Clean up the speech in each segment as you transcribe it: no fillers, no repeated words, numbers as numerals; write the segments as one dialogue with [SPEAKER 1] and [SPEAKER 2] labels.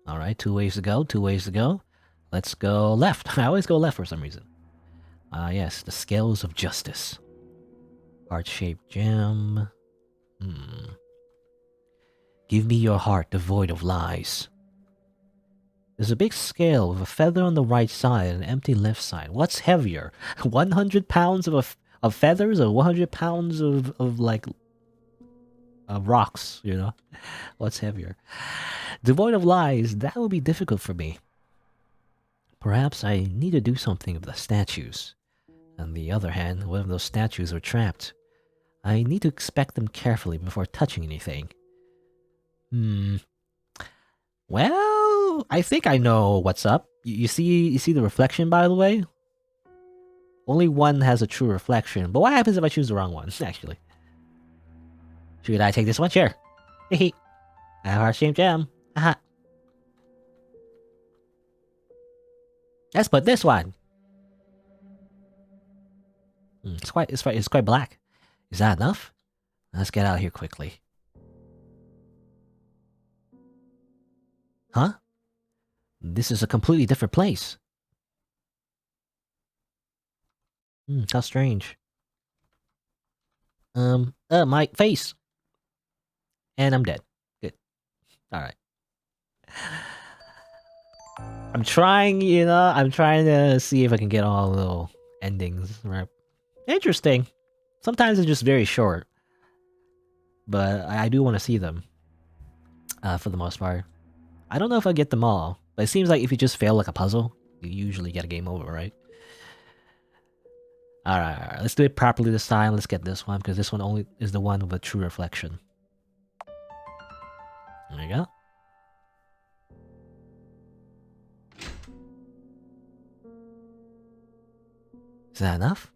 [SPEAKER 1] Alright, 2 ways to go, 2 ways to go. Let's go left. I always go left for some reason. Yes, the scales of justice. Heart-shaped gem. Give me your heart devoid of lies. There's a big scale with a feather on the right side and an empty left side. What's heavier? 100 pounds of feathers or 100 pounds of like rocks, you know? What's heavier? Devoid of lies, that would be difficult for me. Perhaps I need to do something with the statues. On the other hand, what if those statues are trapped? I need to inspect them carefully before touching anything. Well, I think I know what's up. You see the reflection, by the way? Only one has a true reflection, but what happens if I choose the wrong one, actually? Should I take this one? Sure. Hehe. I have heart-shaped gem. Haha. Let's put this one. It's quite black. Is that enough? Let's get out of here quickly. Huh? This is a completely different place. How strange. My face. And I'm dead. Good. Alright. I'm trying to see if I can get all the little endings, right? Interesting. Sometimes it's just very short. But I do want to see them. For the most part. I don't know if I get them all. But it seems like if you just fail like a puzzle, you usually get a game over, right? Alright. Let's do it properly this time. Let's get this one, because this one only is the one with a true reflection. There you go. Is that enough?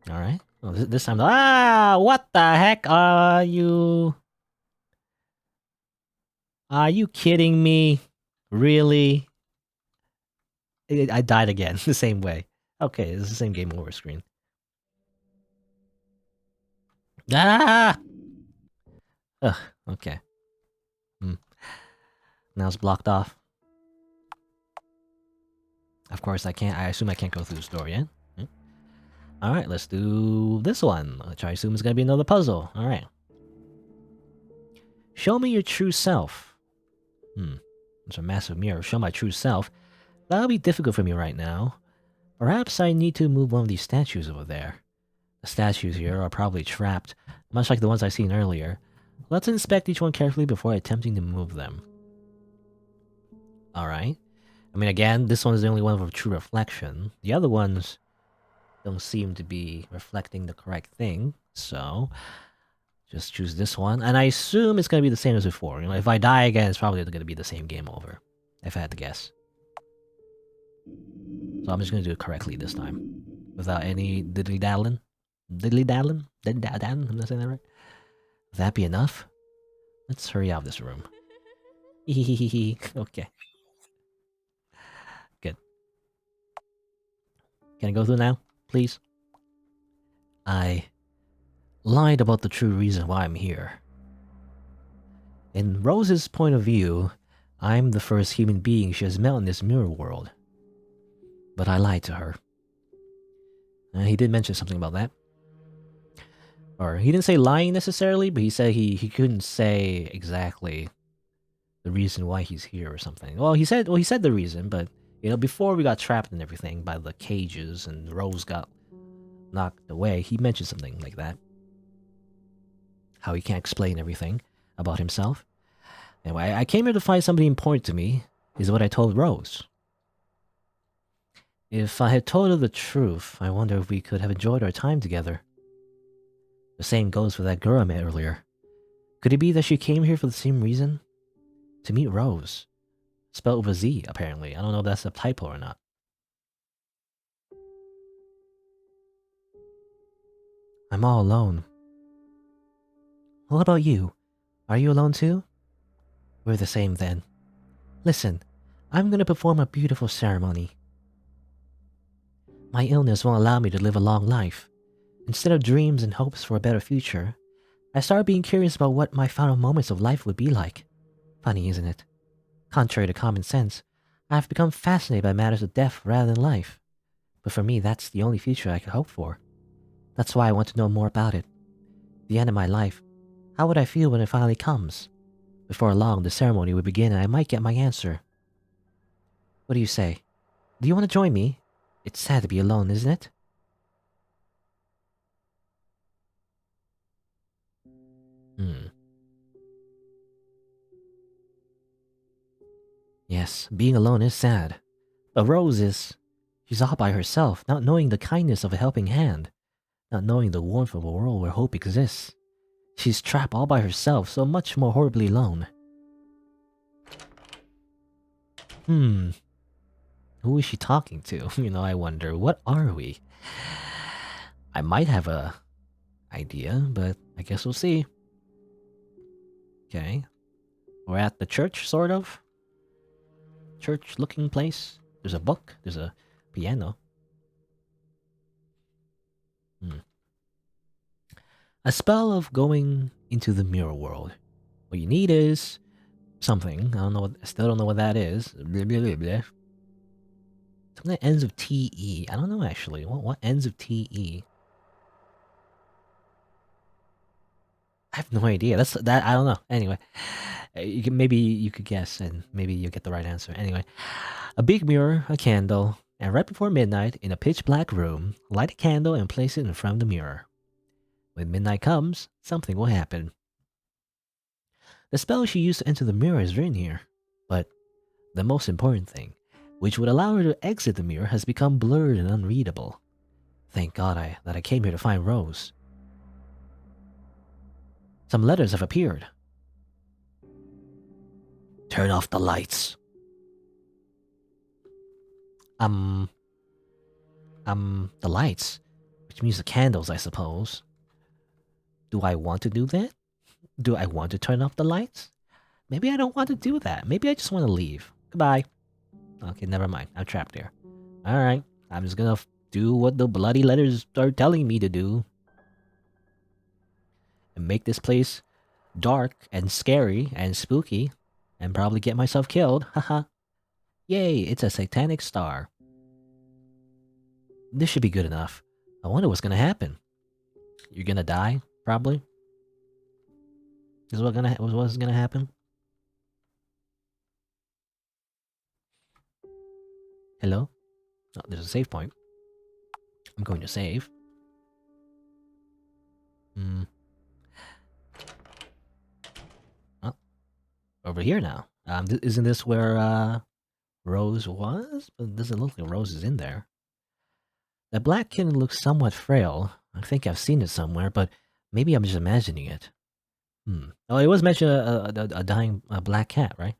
[SPEAKER 1] Alright. Well, this time... what the heck are you... Are you kidding me? Really? I died again, the same way. Okay, it's the same game over screen. Ah! Ugh, okay. Now it's blocked off. Of course I assume I can't go through this door yet. Alright, let's do this one, which I assume is gonna be another puzzle. Alright. Show me your true self. It's a massive mirror. Show my true self. That'll be difficult for me right now. Perhaps I need to move one of these statues over there. The statues here are probably trapped, much like the ones I seen earlier. Let's inspect each one carefully before attempting to move them. Alright. I mean, again, this one is the only one with a true reflection. The other ones don't seem to be reflecting the correct thing, so... just choose this one, and I assume it's gonna be the same as before. You know, if I die again, it's probably gonna be the same game over. If I had to guess. So I'm just gonna do it correctly this time. Without any diddly-daddling. Diddly-daddling? Diddly-daddling? I'm not saying that right? Would that be enough? Let's hurry out of this room. Okay. Good. Can I go through now? Please? I lied about the true reason why I'm here. In Rose's point of view, I'm the first human being she has met in this mirror world. But I lied to her. He did mention something about that. Or, he didn't say lying necessarily, but he said he couldn't say exactly the reason why he's here or something. Well, he said the reason, but, you know, before we got trapped and everything by the cages and Rose got knocked away, he mentioned something like that. How he can't explain everything about himself. Anyway, I came here to find somebody important to me, is what I told Rose. If I had told her the truth, I wonder if we could have enjoyed our time together. The same goes for that girl I met earlier. Could it be that she came here for the same reason? To meet Rose. Spelled with a Z, apparently. I don't know if that's a typo or not. I'm all alone. What about you? Are you alone too? We're the same then. Listen, I'm gonna perform a beautiful ceremony. My illness won't allow me to live a long life. Instead of dreams and hopes for a better future, I started being curious about what my final moments of life would be like. Funny, isn't it? Contrary to common sense, I have become fascinated by matters of death rather than life. But for me, that's the only future I could hope for. That's why I want to know more about it. The end of my life. How would I feel when it finally comes? Before long, the ceremony would begin and I might get my answer. What do you say? Do you want to join me? It's sad to be alone, isn't it? Yes, being alone is sad. But Rose is... She's all by herself, not knowing the kindness of a helping hand. Not knowing the warmth of a world where hope exists. She's trapped all by herself, so much more horribly alone. Who is she talking to? I wonder, what are we? I might have a idea, but I guess we'll see. Okay. We're at the church, sort of. Church-looking place. There's a book. There's a piano. A spell of going into the mirror world. What you need is something. I don't know. I still don't know what that is. Blah, blah, blah, blah. Something that ends with TE. I don't know actually. What ends with TE? I have no idea. I don't know. Anyway, maybe you could guess, and maybe you'll get the right answer. Anyway, a big mirror, a candle, and right before midnight, in a pitch black room, light a candle and place it in front of the mirror. When midnight comes, something will happen. The spell she used to enter the mirror is written here, but the most important thing, which would allow her to exit the mirror, has become blurred and unreadable. Thank God that I came here to find Rose. Some letters have appeared. Turn off the lights. The lights, which means the candles, I suppose. Do I want to do that? Do I want to turn off the lights? Maybe I don't want to do that. Maybe I just want to leave. Goodbye. Okay, never mind. I'm trapped here. Alright, I'm just gonna do what the bloody letters are telling me to do. And make this place dark and scary and spooky. And probably get myself killed. Haha. Yay, it's a satanic star. This should be good enough. I wonder what's gonna happen. You're gonna die, probably. This is what's gonna happen. Hello? Oh, there's a save point. I'm going to save. Oh, over here now. Isn't this where Rose was? But it doesn't look like Rose is in there. The black kitten looks somewhat frail. I think I've seen it somewhere, but maybe I'm just imagining it. Oh, it was mentioned a dying black cat, right?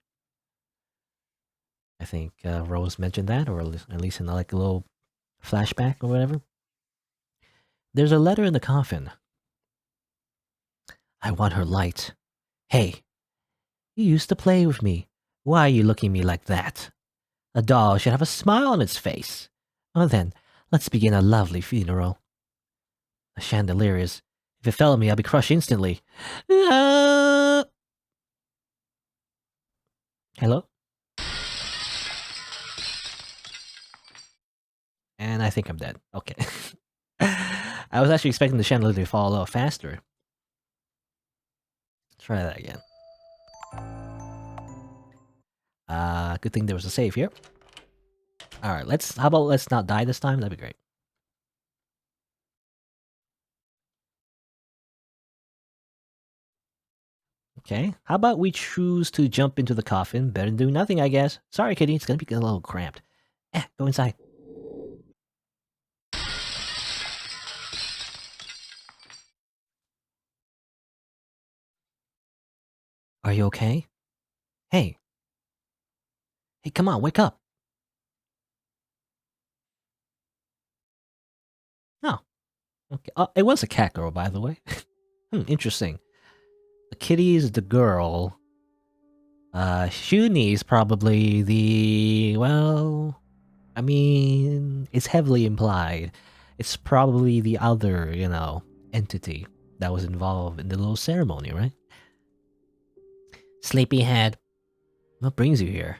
[SPEAKER 1] I think Rose mentioned that, or at least in like a little flashback or whatever. There's a letter in the coffin. I want her light. Hey, you used to play with me. Why are you looking at me like that? A doll should have a smile on its face. Well then, let's begin a lovely funeral. The chandelier is... If it fell on me, I'd be crushed instantly. Hello? And I think I'm dead. Okay. I was actually expecting the chandelier to fall a little faster. Try that again. Good thing there was a save here. Alright, how about let's not die this time? That'd be great. Okay, how about we choose to jump into the coffin? Better than doing nothing, I guess. Sorry, kitty, it's gonna be a little cramped. Go inside. Are you okay? Hey. Hey, come on, wake up. Oh. Okay. It was a cat girl, by the way. Interesting. The kitty is the girl. Shuni's probably the... Well... I mean... It's heavily implied. It's probably the other, entity. that was involved in the little ceremony, right? Sleepyhead. What brings you here?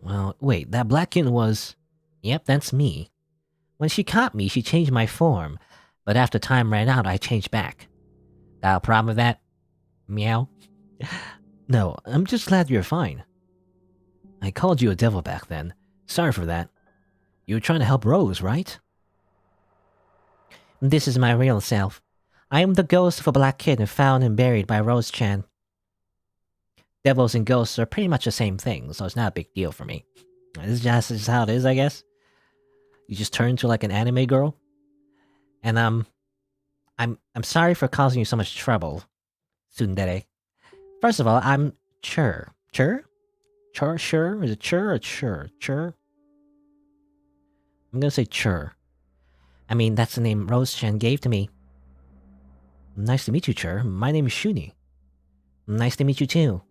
[SPEAKER 1] Well, wait, that black kitten was... Yep, that's me. When she caught me, she changed my form. But after time ran out, I changed back. Got a problem with that? Meow? No, I'm just glad you're fine. I called you a devil back then. Sorry for that. You were trying to help Rose, right? This is my real self. I am the ghost of a black kitten found and buried by Rose-chan. Devils and ghosts are pretty much the same thing, so it's not a big deal for me. This is just how it is, I guess. You just turn into like an anime girl. And I'm sorry for causing you so much trouble, tsundere. First of all, I'm Chur. Chur? Chur? Sure? Is it Chur or Chur? Chur? I'm gonna say Chur. I mean, that's the name Rose-chan gave to me. Nice to meet you, Chur. My name is Shuni. Nice to meet you too.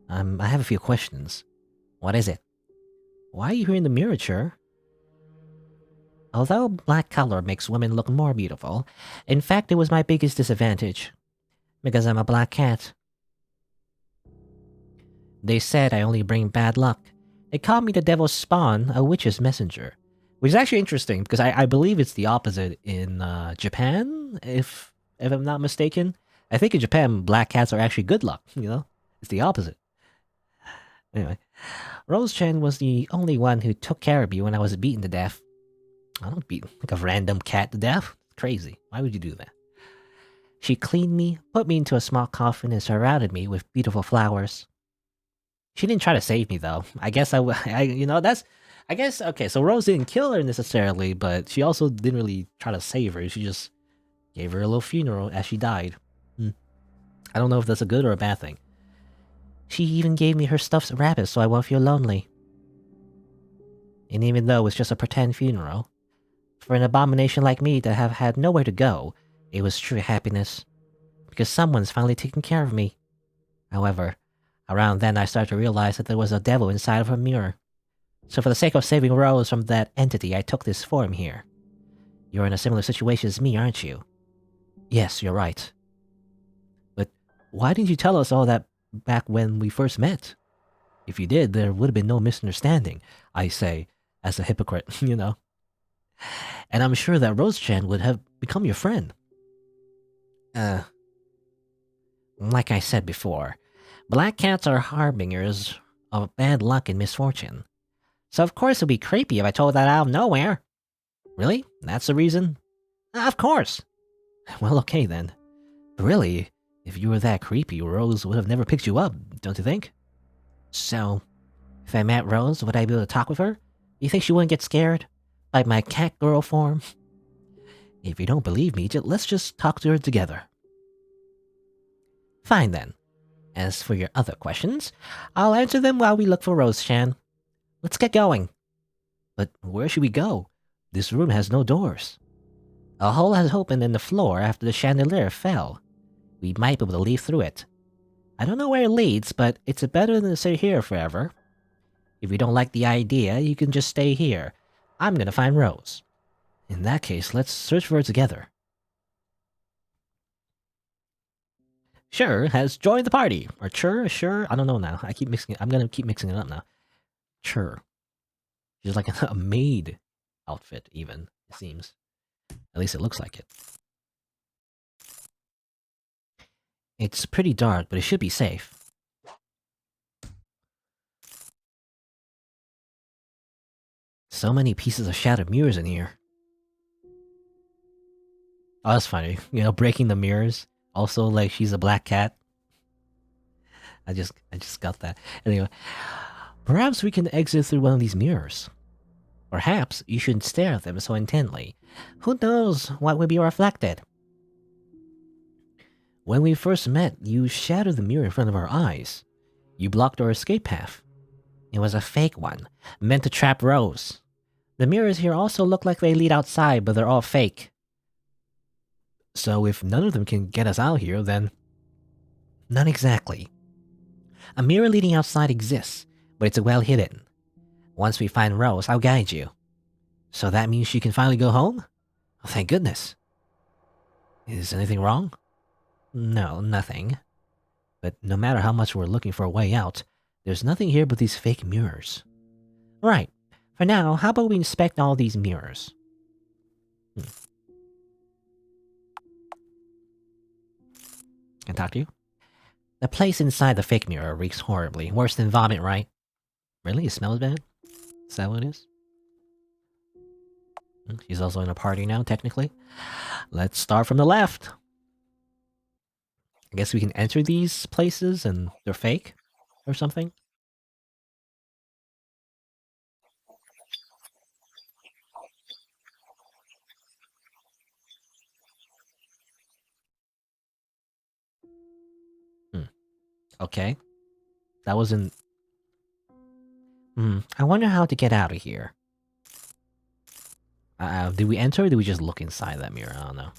[SPEAKER 1] I have a few questions. What is it? Why are you here in the mirror, Chur? Although black color makes women look more beautiful, in fact it was my biggest disadvantage. Because I'm a black cat. They said I only bring bad luck. They called me the devil's spawn, a witch's messenger. Which is actually interesting, because I believe it's the opposite in Japan, if I'm not mistaken. I think in Japan, black cats are actually good luck, you know? It's the opposite. Anyway, Rose-chan was the only one who took care of me when I was beaten to death. I don't beat like a random cat to death. Crazy. Why would you do that? She cleaned me, put me into a small coffin, and surrounded me with beautiful flowers. She didn't try to save me, though. I guess I guess, okay, so Rose didn't kill her necessarily, but she also didn't really try to save her. She just gave her a little funeral as she died. I don't know if that's a good or a bad thing. She even gave me her stuffed rabbit so I won't feel lonely. And even though it's just a pretend funeral, for an abomination like me to have had nowhere to go, it was true happiness. Because someone's finally taking care of me. However, around then I started to realize that there was a devil inside of her mirror. So for the sake of saving Rose from that entity, I took this form here. You're in a similar situation as me, aren't you? Yes, you're right. But why didn't you tell us all that back when we first met? If you did, there would have been no misunderstanding, I say, as a hypocrite, you know. And I'm sure that Rose-chan would have become your friend. Like I said before, black cats are harbingers of bad luck and misfortune. So of course it'd be creepy if I told that out of nowhere. Really? That's the reason? Of course! Well, okay then. But really, if you were that creepy, Rose would have never picked you up, don't you think? So, if I met Rose, would I be able to talk with her? You think she wouldn't get scared? By my cat girl form? If you don't believe me, let's just talk to her together. Fine then. As for your other questions, I'll answer them while we look for Rose-chan. Let's get going. But where should we go? This room has no doors. A hole has opened in the floor after the chandelier fell. We might be able to leave through it. I don't know where it leads, but it's better than to sit here forever. If you don't like the idea, you can just stay here. I'm gonna find Rose. In that case, let's search for her together. Sure has joined the party. Or sure, I don't know now. I'm gonna keep mixing it up now. Sure. She's like a maid outfit, even, it seems. At least it looks like it. It's pretty dark, but it should be safe. So many pieces of shattered mirrors in here. Oh, that's funny. You know, breaking the mirrors. Also, like, she's a black cat. I just got that. Anyway, perhaps we can exit through one of these mirrors. Perhaps you shouldn't stare at them so intently. Who knows what will be reflected? When we first met, you shattered the mirror in front of our eyes. You blocked our escape path. It was a fake one, meant to trap Rose. The mirrors here also look like they lead outside, but they're all fake. So if none of them can get us out here, then... Not exactly. A mirror leading outside exists, but it's well hidden. Once we find Rose, I'll guide you. So that means she can finally go home? Oh, thank goodness. Is anything wrong? No, nothing. But no matter how much we're looking for a way out, there's nothing here but these fake mirrors. Right. For now, how about we inspect all these mirrors? Can I talk to you? The place inside the fake mirror reeks horribly. Worse than vomit, right? Really? It smells bad? Is that what it is? She's also in a party now, technically. Let's start from the left. I guess we can enter these places and they're fake? Or something? Okay. That wasn't... I wonder how to get out of here. Did we enter or did we just look inside that mirror? I don't know.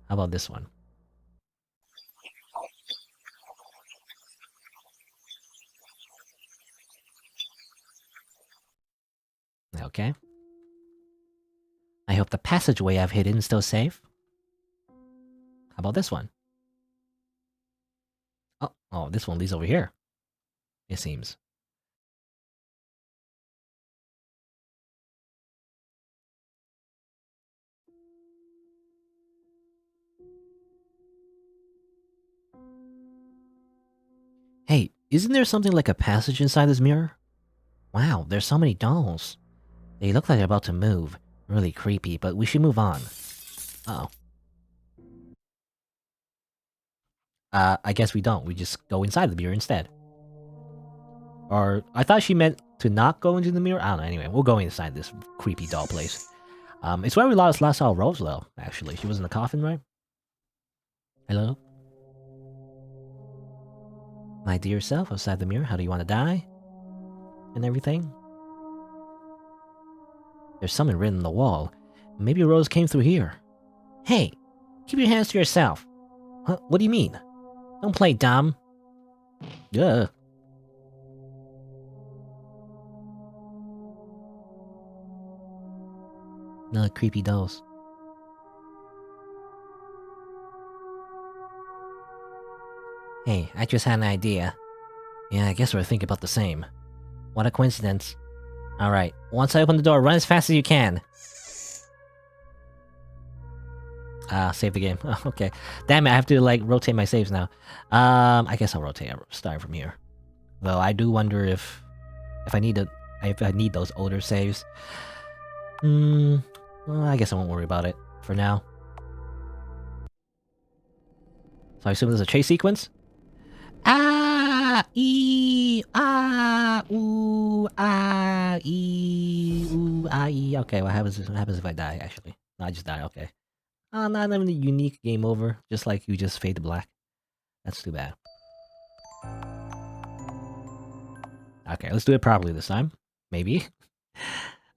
[SPEAKER 1] How about this one? Okay. I hope the passageway I've hidden is still safe. How about this one? Oh, this one leads over here. It seems. Hey, isn't there something like a passage inside this mirror? Wow, there's so many dolls. They look like they're about to move. Really creepy, but we should move on. Uh-oh. I guess we don't. We just go inside the mirror instead. Or, I thought she meant to not go into the mirror? I don't know, anyway, we'll go inside this creepy doll place. It's where we last saw Rose, though, actually. She was in the coffin, right? Hello? My dear self, outside the mirror, how do you want to die? And everything? There's something written on the wall. Maybe Rose came through here. Hey, keep your hands to yourself. Huh? What do you mean? Don't play dumb. Ugh. Another creepy dolls. Hey, I just had an idea. Yeah, I guess we're thinking about the same. What a coincidence. Alright, once I open the door, run as fast as you can. Save the game. Oh, okay. Damn it, I have to, like, rotate my saves now. I guess I'll rotate, starting from here. Though I do wonder if I need those older saves. Well, I guess I won't worry about it for now. So I assume there's a chase sequence? Ah! Ee! Ah! Ooh! Ah! Ee! Ooh! Ah! Ee! Okay, what happens if I die, actually? No, I just die, okay. Not even a unique game over, just like you just fade to black. That's too bad. Okay, let's do it properly this time. Maybe.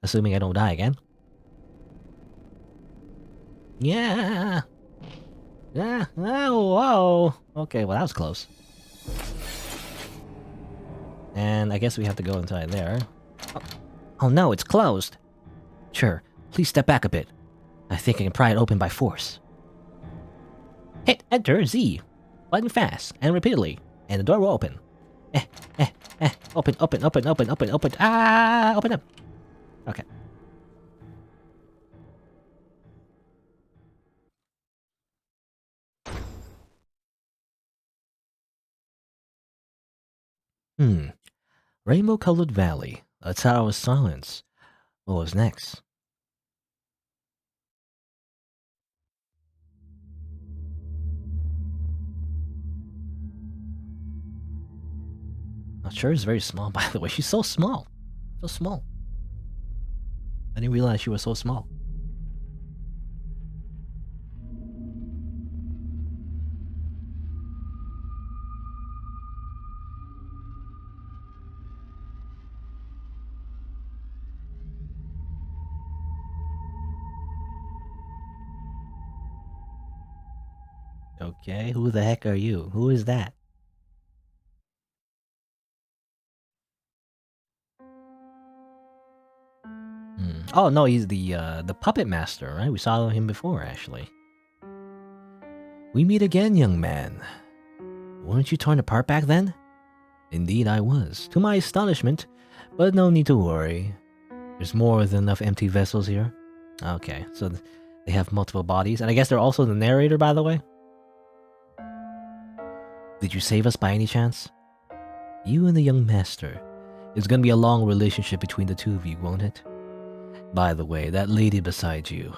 [SPEAKER 1] Assuming I don't die again. Yeah! Yeah! Oh, whoa! Okay, well that was close. And I guess we have to go inside there. Oh no, it's closed! Sure, please step back a bit. I think I can pry it open by force. Hit Enter Z. Button fast and repeatedly, and the door will open. Open, open, open, open, open, open. Ah! Open up! Okay. Rainbow-colored valley. A tower of silence. What was next? Not sure, is very small, by the way. She's so small. So small. I didn't realize she was so small. Okay, who the heck are you? Who is that? Oh no, he's the puppet master, right? We saw him before, actually. We meet again, young man. Weren't you torn apart back then? Indeed I was, to my astonishment, but no need to worry. There's more than enough empty vessels here. Okay, so they have multiple bodies, and I guess they're also the narrator, by the way. Did you save us by any chance? You and the young master. It's gonna be a long relationship between the two of you, won't it? By the way, that lady beside you.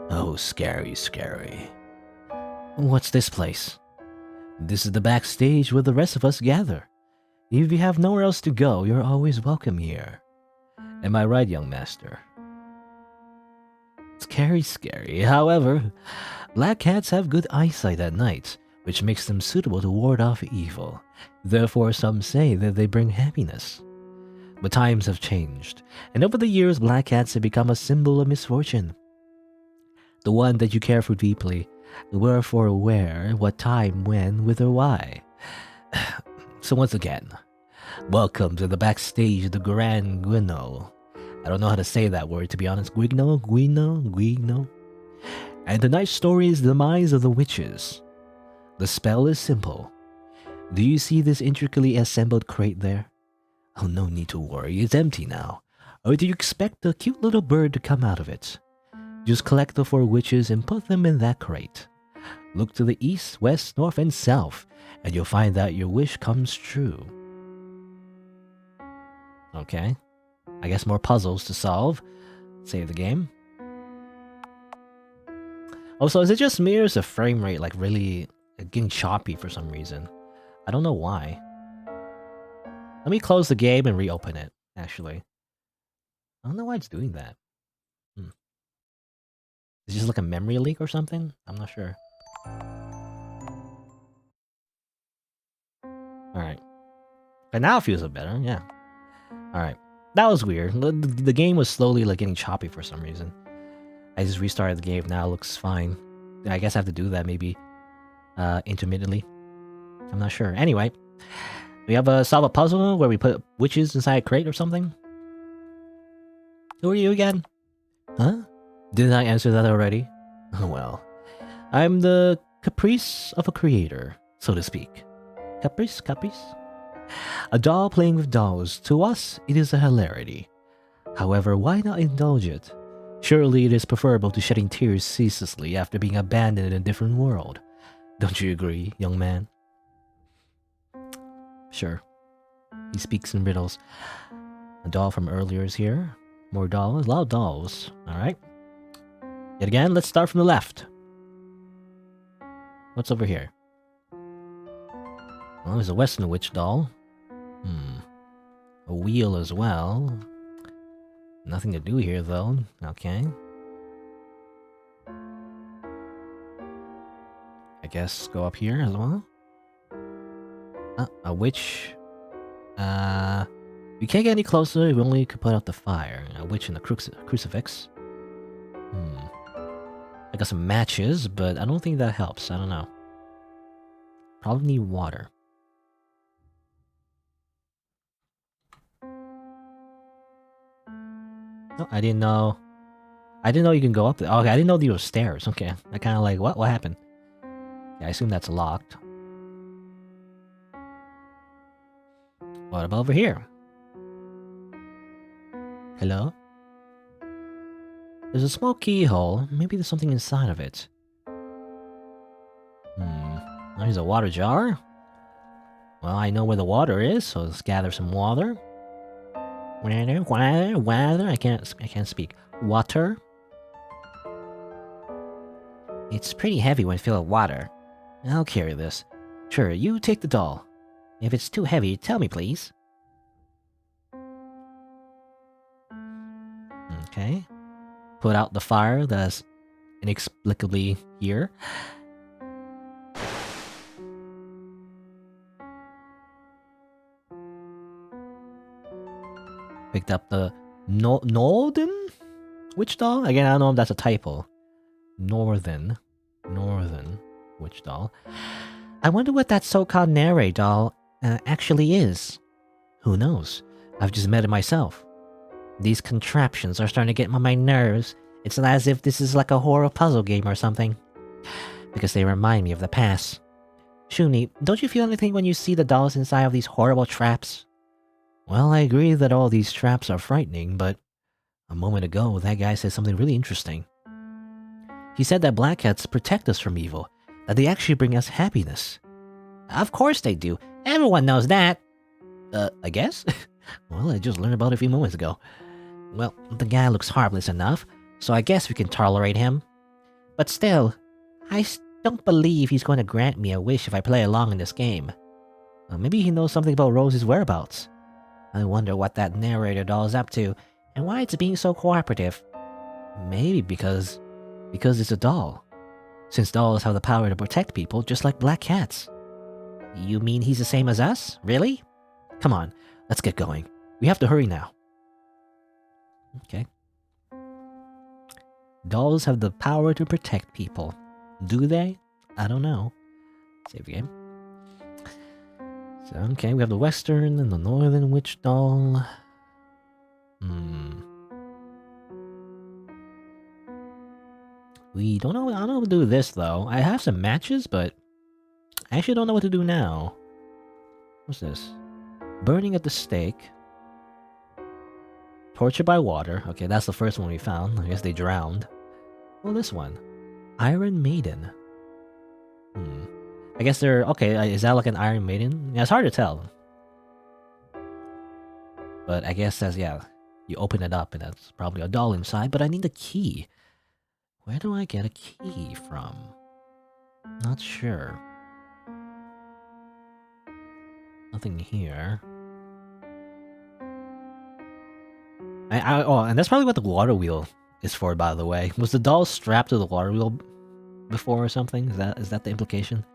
[SPEAKER 1] Oh, scary, scary. What's this place? This is the backstage where the rest of us gather. If you have nowhere else to go, you're always welcome here. Am I right, young master? Scary, scary. However, black cats have good eyesight at night, which makes them suitable to ward off evil. Therefore, some say that they bring happiness. But times have changed, and over the years, black cats have become a symbol of misfortune. The one that you care for deeply, wherefore where, what time, when, whither, why. So once again, welcome to the backstage of the Grand Guino. I don't know how to say that word, to be honest. Guino. And tonight's story is the demise of the witches. The spell is simple. Do you see this intricately assembled crate there? Oh, no need to worry, it's empty now. Or do you expect a cute little bird to come out of it? Just collect the 4 witches and put them in that crate. Look to the east, west, north, and south, and you'll find that your wish comes true. Okay. I guess more puzzles to solve. Save the game. Also, is it just me or is the frame rate like really getting choppy for some reason? I don't know why. Let me close the game and reopen it, actually. I don't know why it's doing that. Is it just like a memory leak or something? I'm not sure. Alright. But now it feels a bit better, yeah. Alright. That was weird. The game was slowly like getting choppy for some reason. I just restarted the game, now it looks fine. I guess I have to do that maybe intermittently. I'm not sure. Anyway, we have a solve a puzzle where we put witches inside a crate or something. Who are you again? Huh? Didn't I answer that already? Oh well. I'm the caprice of a creator, so to speak. Caprice? A doll playing with dolls. To us, it is a hilarity. However, why not indulge it? Surely it is preferable to shedding tears ceaselessly after being abandoned in a different world. Don't you agree, young man? Sure. He speaks in riddles. A doll from earlier is here. More dolls. A lot of dolls. Alright. Yet again, let's start from the left. What's over here? Well, there's a Western Witch doll. A wheel as well. Nothing to do here, though. Okay. I guess go up here as well. A witch. We can't get any closer. We only could put out the fire. A witch and a crucifix. I got some matches, but I don't think that helps. I don't know. Probably need water. Oh, I didn't know. I didn't know you can go up there. Okay, I didn't know these were stairs. Okay, I kind of like, what happened? Yeah, I assume that's locked. What about over here? Hello? There's a small keyhole. Maybe there's something inside of it. There's a water jar. Well, I know where the water is, so let's gather some water. Water. I can't speak. Water. It's pretty heavy when filled with water. I'll carry this. Sure, you take the doll. If it's too heavy, tell me, please. Okay. Put out the fire that's inexplicably here. Picked up the Northern Witch doll? Again, I don't know if that's a typo. Northern Witch doll. I wonder what that so-called Nere doll actually is. Who knows? I've just met it myself. These contraptions are starting to get on my nerves. It's as if this is like a horror puzzle game or something. because they remind me of the past. Shuni, don't you feel anything when you see the dolls inside of these horrible traps? Well, I agree that all these traps are frightening, but a moment ago, that guy said something really interesting. He said that black cats protect us from evil, that they actually bring us happiness. Of course they do. Everyone knows that. I guess? Well, I just learned about it a few moments ago. Well, the guy looks harmless enough, so I guess we can tolerate him. But still, I don't believe he's going to grant me a wish if I play along in this game. Maybe he knows something about Rose's whereabouts. I wonder what that narrator doll is up to, and why it's being so cooperative. Maybe because it's a doll. Since dolls have the power to protect people just like black cats. You mean he's the same as us? Really? Come on, let's get going. We have to hurry now. Okay. Dolls have the power to protect people. Do they? I don't know. Save the game. So, okay, we have the Western and the Northern Witch doll. We don't know. I don't know what to do with this though. I have some matches, but I actually don't know what to do now. What's this? Burning at the stake. Torture by water. Okay, that's the first one we found. I guess they drowned. Well, this one. Iron Maiden. I guess they're... Okay, is that like an Iron Maiden? Yeah, it's hard to tell. But I guess that's... Yeah, you open it up and that's probably a doll inside. But I need a key. Where do I get a key from? Not sure. Nothing here. Oh, and that's probably what the water wheel is for, by the way. Was the doll strapped to the water wheel before or something? Is that the implication?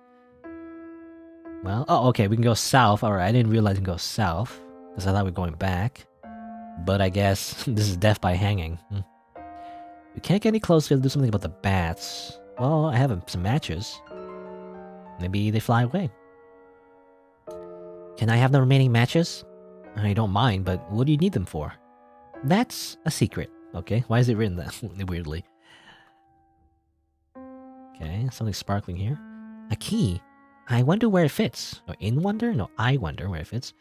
[SPEAKER 1] Well, oh, okay, we can go south. Alright, I didn't realize we can go south, because I thought we were going back. But I guess this is death by hanging. We can't get any closer to do something about the bats. Well, I have some matches. Maybe they fly away. Can I have the remaining matches? I don't mind, but what do you need them for? That's a secret, okay? Why is it written that weirdly? Okay, something sparkling here. A key? I wonder where it fits. Or in wonder? No, I wonder where it fits.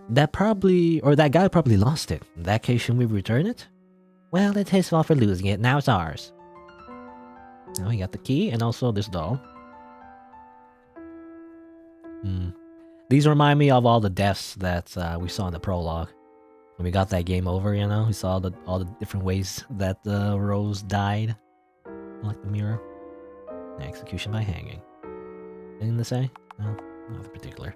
[SPEAKER 1] That guy probably lost it. In that case, shouldn't we return it? Well, it's his fault for losing it. Now it's ours. Now we got the key and also this doll. These remind me of all the deaths that we saw in the prologue. When we got that game over, you know? We saw all the different ways that Rose died. Like the mirror. Execution by hanging. Anything to say? No, nothing particular.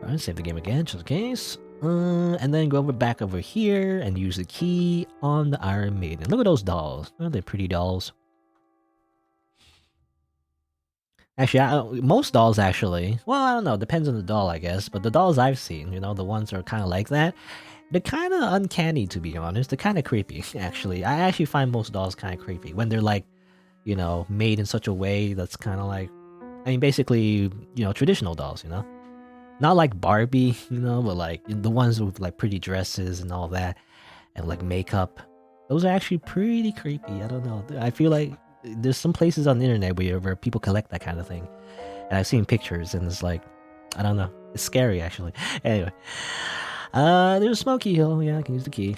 [SPEAKER 1] Alright, save the game again, just in case. And then go back over here and use the key on the Iron Maiden. Look at those dolls. Aren't they pretty dolls? Actually, most dolls actually. Well, I don't know. Depends on the doll, I guess. But the dolls I've seen, you know, the ones that are kind of like that, they're kind of uncanny, to be honest. They're kind of creepy, actually. I actually find most dolls kind of creepy when they're like, you know, made in such a way that's kind of like, I mean, basically, you know, traditional dolls, you know? Not like Barbie, you know, but like the ones with like pretty dresses and all that, and like makeup. Those are actually pretty creepy. I don't know. I feel like there's some places on the internet where people collect that kind of thing. And I've seen pictures and it's like, I don't know. It's scary, actually. Anyway. There's Smoky Hill. Yeah, I can use the key.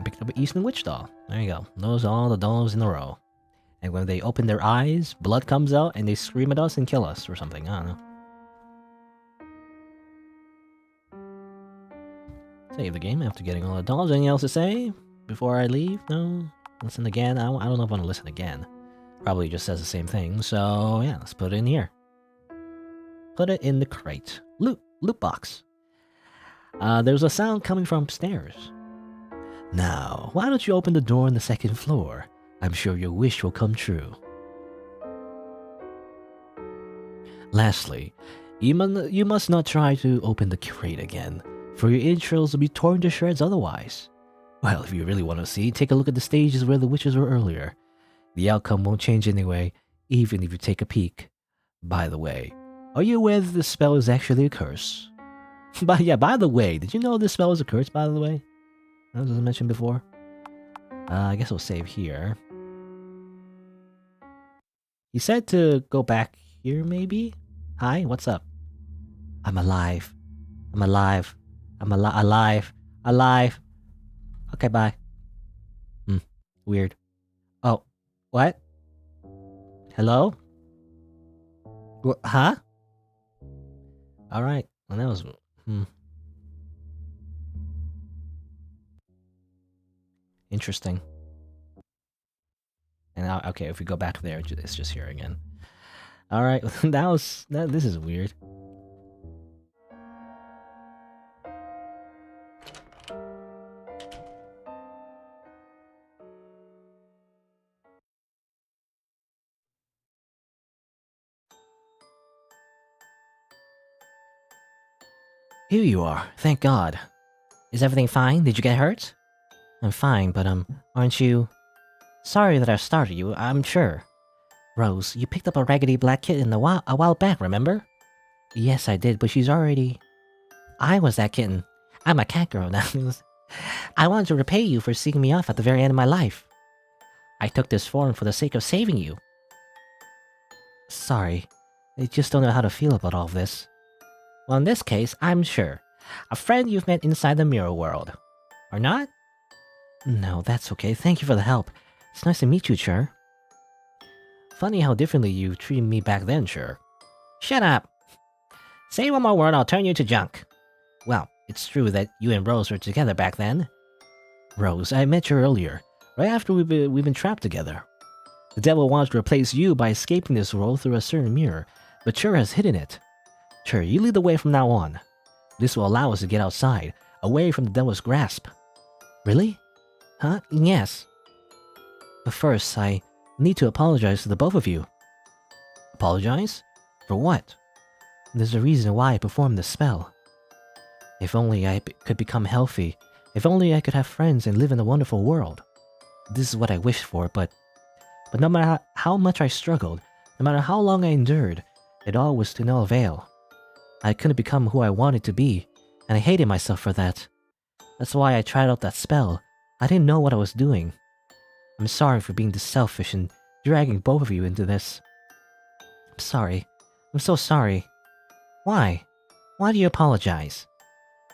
[SPEAKER 1] Picked up an Eastern Witch doll. There you go. Those are all the dolls in a row. And when they open their eyes, blood comes out and they scream at us and kill us or something. I don't know. Save the game after getting all the dolls. Anything else to say before I leave? No? Listen again? I don't know if I want to listen again. Probably just says the same thing. So yeah, let's put it in here. Put it in the crate. Loot box. There's a sound coming from upstairs. Now, why don't you open the door on the second floor? I'm sure your wish will come true. Lastly, you must not try to open the crate again, for your entrails will be torn to shreds otherwise. Well, if you really want to see, take a look at the stages where the witches were earlier. The outcome won't change anyway, even if you take a peek. By the way, are you aware that the spell is actually a curse? By the way, did you know this spell is a curse, by the way? As I mentioned before. I guess we'll save here. He said to go back here, maybe? Hi, what's up? I'm alive. I'm alive. Alive. Alive. Okay, bye. Weird. Oh, what? Hello? Huh? Alright. Well, that was... Interesting. And now, okay, if we go back there, it's just here again. Alright, this is weird. Here you are, thank God. Is everything fine? Did you get hurt? I'm fine, but aren't you... Sorry that I startled you, I'm sure. Rose, you picked up a raggedy black kitten a while back, remember? Yes, I did, but she's already... I was that kitten. I'm a cat girl now. I wanted to repay you for seeing me off at the very end of my life. I took this form for the sake of saving you. Sorry, I just don't know how to feel about all this. Well, in this case, I'm sure. A friend you've met inside the mirror world. Or not? No, that's okay. Thank you for the help. It's nice to meet you, Chur. Funny how differently you treated me back then, Chur. Shut up! Say one more word, I'll turn you to junk. Well, it's true that you and Rose were together back then. Rose, I met you earlier, right after we've been trapped together. The devil wants to replace you by escaping this world through a certain mirror, but Chur has hidden it. Chur, you lead the way from now on. This will allow us to get outside, away from the devil's grasp. Really? Huh? Yes. But first, I need to apologize to the both of you. Apologize? For what? There's a reason why I performed the spell. If only I could become healthy. If only I could have friends and live in a wonderful world. This is what I wished for, but no matter how much I struggled, no matter how long I endured, it all was to no avail. I couldn't become who I wanted to be, and I hated myself for that. That's why I tried out that spell. I didn't know what I was doing. I'm sorry for being this selfish and dragging both of you into this. I'm sorry. I'm so sorry. Why? Why do you apologize?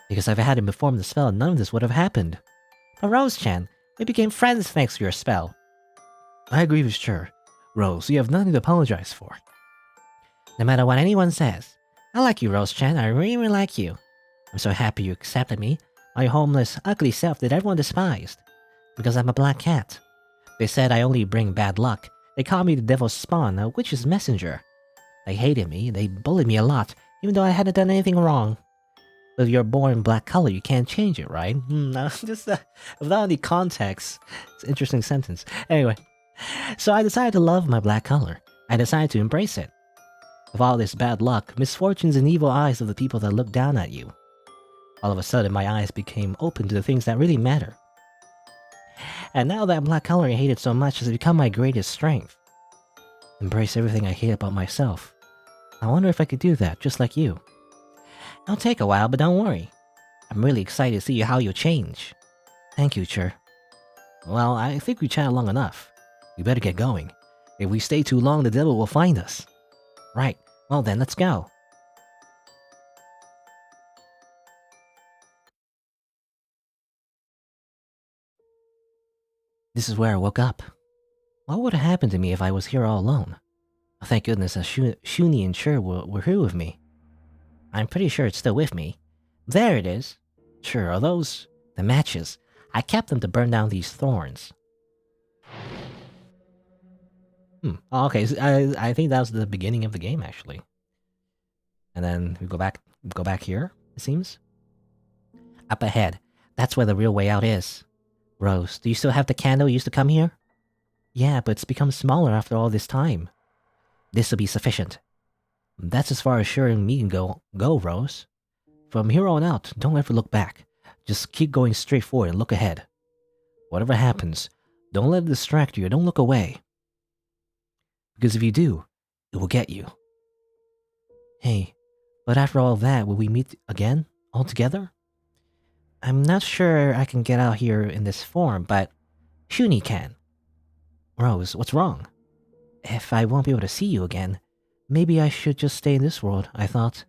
[SPEAKER 1] Because if I hadn't performed the spell, none of this would have happened. But Rose-chan, we became friends thanks to your spell. I agree with Chur. Rose, you have nothing to apologize for. No matter what anyone says, I like you, Rose-chan. I really like you. I'm so happy you accepted me, my homeless, ugly self that everyone despised. Because I'm a black cat. They said I only bring bad luck. They called me the devil's spawn, a witch's messenger. They hated me, they bullied me a lot, even though I hadn't done anything wrong. But you're born black color, you can't change it, right? No, just without any context. It's an interesting sentence. Anyway, so I decided to love my black color. I decided to embrace it. With all this bad luck, misfortunes and evil eyes of the people that look down at you. All of a sudden, my eyes became open to the things that really matter. And now that black color I hated so much has become my greatest strength. Embrace everything I hate about myself. I wonder if I could do that, just like you. It'll take a while, but don't worry. I'm really excited to see how you'll change. Thank you, Chur. Well, I think we chatted long enough. We better get going. If we stay too long, the devil will find us. Right, well then, let's go. This is where I woke up. What would have happened to me if I was here all alone? Thank goodness that Shuni and Chur were here with me. I'm pretty sure it's still with me. There it is. Sure, are those the matches? I kept them to burn down these thorns. Oh, okay, so I think that was the beginning of the game, actually. And then we go back here, it seems. Up ahead. That's where the real way out is. Rose, do you still have the candle you used to come here? Yeah, but it's become smaller after all this time. This'll be sufficient. That's as far as Shur and me can go, Rose. From here on out, don't ever look back. Just keep going straight forward and look ahead. Whatever happens, don't let it distract you or don't look away. Because if you do, it will get you. Hey, but after all that, will we meet again? All together? I'm not sure I can get out here in this form, but Shuni can. Rose, what's wrong? If I won't be able to see you again, maybe I should just stay in this world, I thought.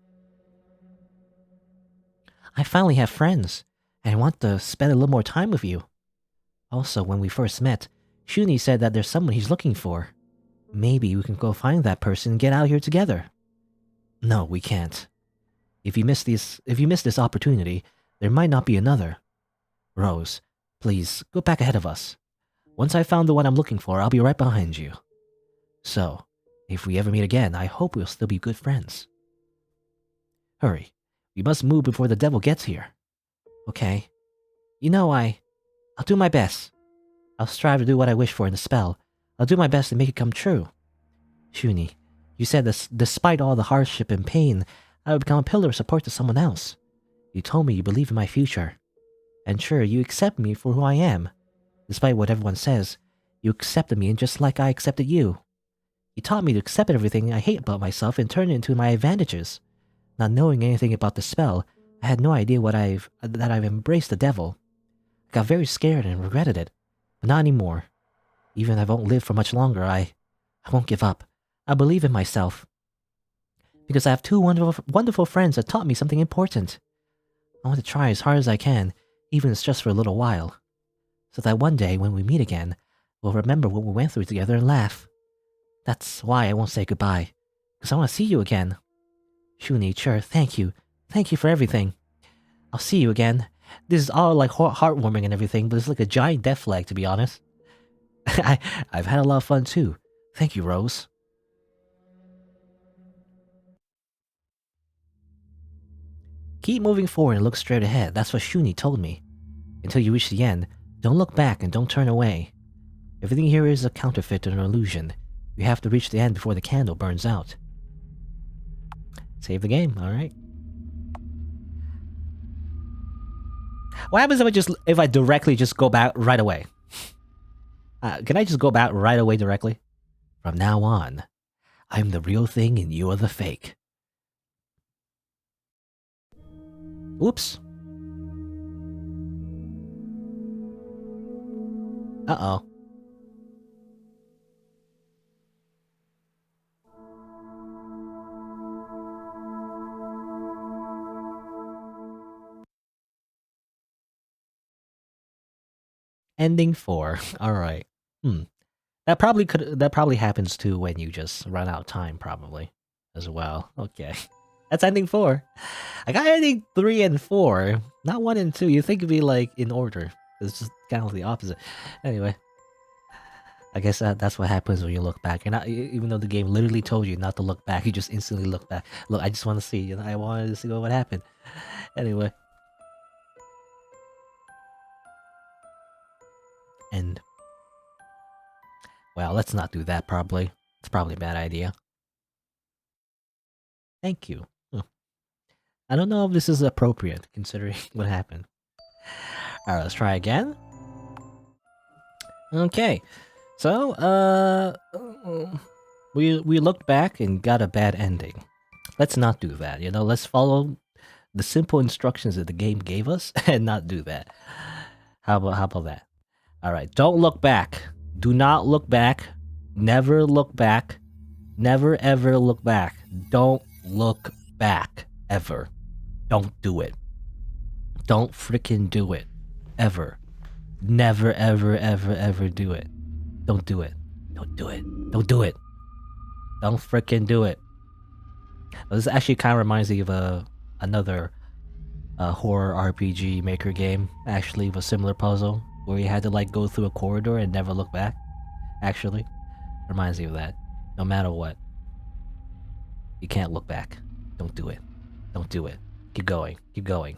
[SPEAKER 1] I finally have friends, and I want to spend a little more time with you. Also, when we first met, Shuni said that there's someone he's looking for. Maybe we can go find that person and get out here together. No, we can't. If you miss this opportunity, there might not be another. Rose, please, go back ahead of us. Once I found the one I'm looking for, I'll be right behind you. So, if we ever meet again, I hope we'll still be good friends. Hurry. We must move before the devil gets here. Okay. You know, I'll do my best. I'll strive to do what I wish for in the spell. I'll do my best to make it come true. Shuni, you said this, despite all the hardship and pain, I would become a pillar of support to someone else. You told me you believe in my future. And sure, you accept me for who I am. Despite what everyone says, you accepted me just like I accepted you. You taught me to accept everything I hate about myself and turn it into my advantages. Not knowing anything about the spell, I had no idea that I've embraced the devil. I got very scared and regretted it, but not anymore. Even if I won't live for much longer, I won't give up. I believe in myself. Because I have two wonderful friends that taught me something important. I want to try as hard as I can, even if it's just for a little while. So that one day, when we meet again, we'll remember what we went through together and laugh. That's why I won't say goodbye, because I want to see you again. Shuni, sure, thank you. Thank you for everything. I'll see you again. This is all like heartwarming and everything, but it's like a giant death flag, to be honest. I've had a lot of fun too. Thank you, Rose. Keep moving forward and look straight ahead. That's what Shuni told me. Until you reach the end, don't look back and don't turn away. Everything here is a counterfeit and an illusion. You have to reach the end before the candle burns out. Save the game, alright. What happens if I directly just go back right away? Can I just go back right away directly? From now on, I'm the real thing and you are the fake. Oops. Uh-oh. Ending 4. Alright. That probably happens too when you just run out of time, probably. As well. Okay. That's ending 4. I got ending 3 and 4. Not 1 and 2. You think it'd be like in order. It's just kind of the opposite. Anyway. I guess that's what happens when you look back. You're not, even though the game literally told you not to look back, you just instantly look back. Look, I just want to see. You know, I wanted to see what happened. Anyway. And well, let's not do that. Probably, it's probably a bad idea. Thank you. I don't know if this is appropriate considering what happened. All right, let's try again. Okay, so we looked back and got a bad ending. Let's not do that. You know, let's follow the simple instructions that the game gave us and not do that. How about that? All right, don't look back. Do not look back. Never look back. Never ever look back. Don't look back ever. Don't do it. Don't freaking do it. Ever. Never ever ever ever do it. Don't do it. Don't do it. Don't do it. Don't freaking do it. This actually kind of reminds me of another horror RPG maker game, actually, with a similar puzzle where you had to like go through a corridor and never look back. Actually, reminds me of that. No matter what, you can't look back. Don't do it. Don't do it. Keep going. Keep going.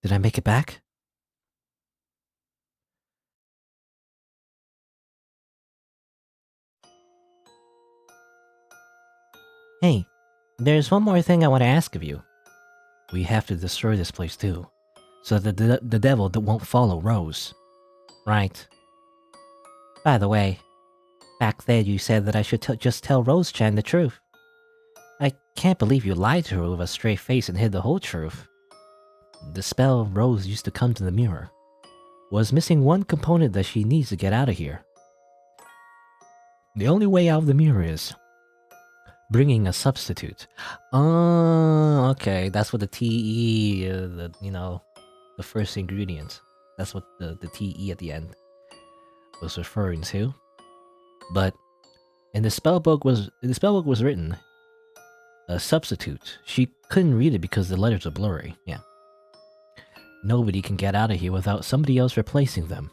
[SPEAKER 1] Did I make it back? Hey, there's one more thing I want to ask of you. We have to destroy this place too, so that the devil won't follow Rose. Right. By the way, back then you said that I should just tell Rose-chan the truth. I can't believe you lied to her with a straight face and hid the whole truth. The spell Rose used to come to the mirror. was missing one component that she needs to get out of here. The only way out of the mirror is bringing a substitute. Oh, okay. That's what the TE, the first ingredient. That's what the TE at the end was referring to. But in the spellbook was written a substitute. She couldn't read it because the letters are blurry. Yeah. Nobody can get out of here without somebody else replacing them.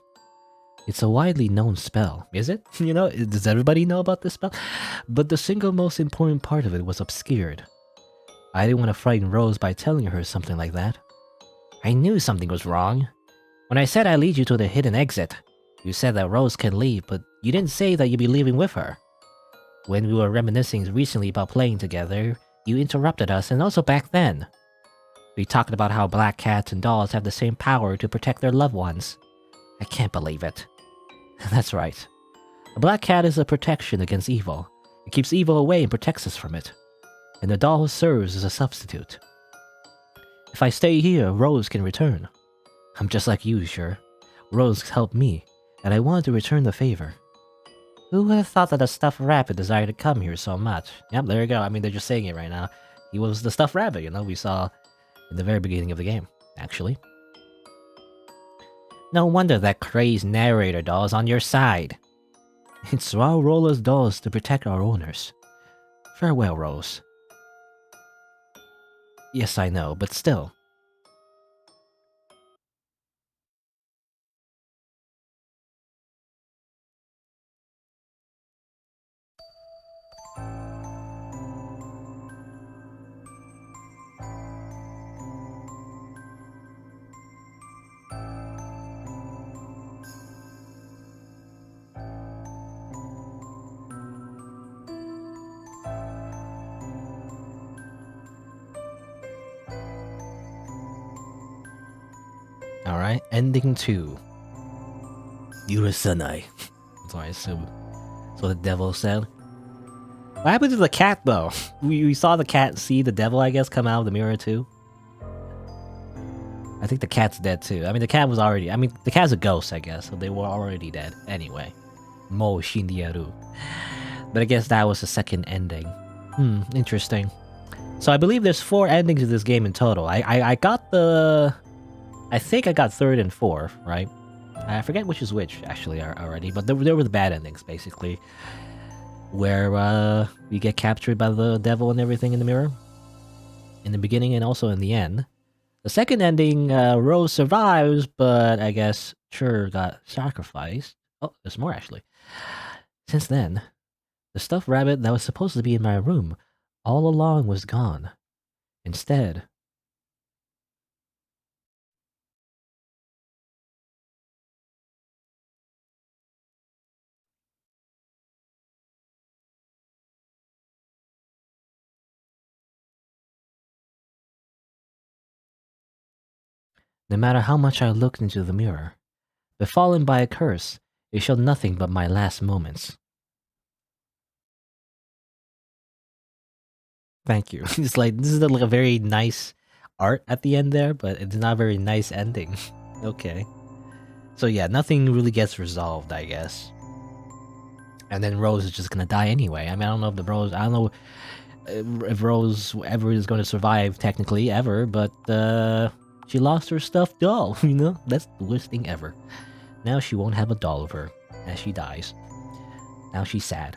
[SPEAKER 1] It's a widely known spell. Is it? Does everybody know about this spell? But the single most important part of it was obscured. I didn't want to frighten Rose by telling her something like that. I knew something was wrong. When I said I'd lead you to the hidden exit, you said that Rose can leave, but you didn't say that you'd be leaving with her. When we were reminiscing recently about playing together, you interrupted us, and also back then. We talked about how black cats and dolls have the same power to protect their loved ones. I can't believe it. That's right. A black cat is a protection against evil. It keeps evil away and protects us from it. And the doll serves as a substitute. If I stay here, Rose can return. I'm just like you, sure. Rose helped me, and I wanted to return the favor. Who would have thought that a stuffed rabbit desired to come here so much? Yep, there you go. I mean, they're just saying it right now. He was the stuffed rabbit, we saw in the very beginning of the game, actually. No wonder that crazed narrator doll is on your side. It's our role as dolls to protect our owners. Farewell, Rose. Yes, I know, but still. Alright, ending 2. Yurusanai. So I assume. So the devil said. What happened to the cat, though? We saw the cat see the devil, I guess, come out of the mirror, too. I think the cat's dead, too. I mean, the cat was already... I mean, the cat's a ghost, I guess, so they were already dead. Anyway. Mo Shindiaru. But I guess that was the second ending. Interesting. So I believe there's 4 endings of this game in total. I got the... I think I got 3rd and 4th, right? I forget which is which, actually, already. But there were the bad endings, basically. Where we get captured by the devil and everything in the mirror. In the beginning and also in the end. The second ending, Rose survives, but I guess Chur got sacrificed. Oh, there's more, actually. Since then, the stuffed rabbit that was supposed to be in my room all along was gone. Instead... No matter how much I looked into the mirror, befallen by a curse, it showed nothing but my last moments. Thank you. It's like, this is like a very nice art at the end there, but it's not a very nice ending. Okay. So yeah, nothing really gets resolved, I guess. And then Rose is just gonna die anyway. I mean, I don't know if I don't know if Rose ever is gonna survive, technically, ever, but she lost her stuffed doll, That's the worst thing ever. Now she won't have a doll of her as she dies. Now she's sad.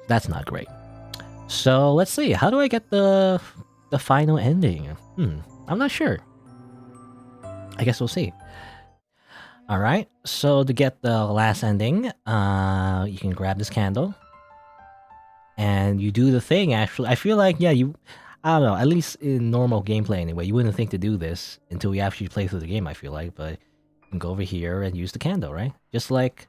[SPEAKER 1] That's not great. So let's see. How do I get the final ending? I'm not sure. I guess we'll see. All right. So to get the last ending, you can grab this candle, and you do the thing. Actually, I feel like I don't know. At least in normal gameplay, anyway, you wouldn't think to do this until you actually play through the game. I feel like, but you can go over here and use the candle, right? Just like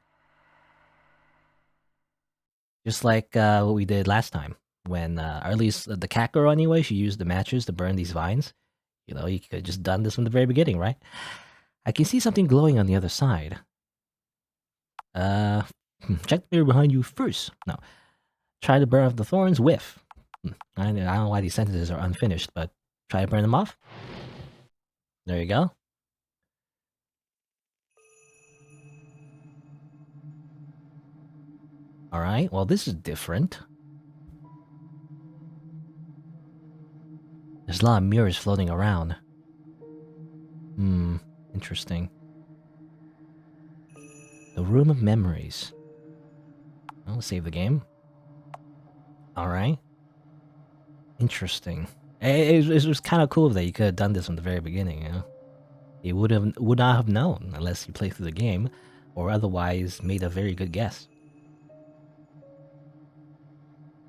[SPEAKER 1] what we did last time. When, or at least the cat girl anyway, she used the matches to burn these vines. You could have just done this from the very beginning, right? I can see something glowing on the other side. Check the mirror behind you first. No. Try to burn off the thorns, whiff. I don't know why these sentences are unfinished, but try to burn them off. There you go. Alright, well, this is different. There's a lot of mirrors floating around. Interesting. The Room of Memories. I'll save the game. Alright. Interesting. It was kind of cool that you could have done this from the very beginning, you know? You would not have known unless you played through the game, or otherwise made a very good guess.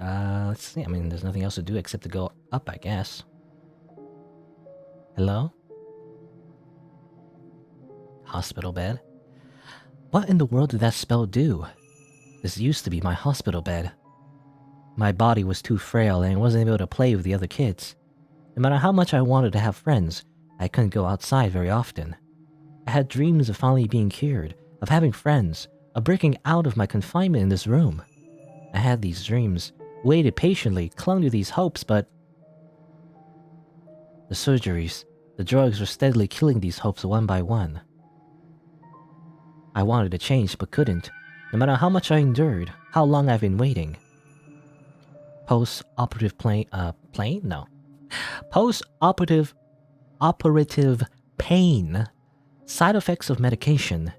[SPEAKER 1] Let's see. I mean, there's nothing else to do except to go up, I guess. Hello? Hospital bed? What in the world did that spell do? This used to be my hospital bed. My body was too frail and I wasn't able to play with the other kids. No matter how much I wanted to have friends, I couldn't go outside very often. I had dreams of finally being cured, of having friends, of breaking out of my confinement in this room. I had these dreams, waited patiently, clung to these hopes, but... The surgeries, the drugs were steadily killing these hopes one by one. I wanted to change but couldn't, no matter how much I endured, how long I've been waiting. Post-operative pain? No. Post-operative pain. Side effects of medication.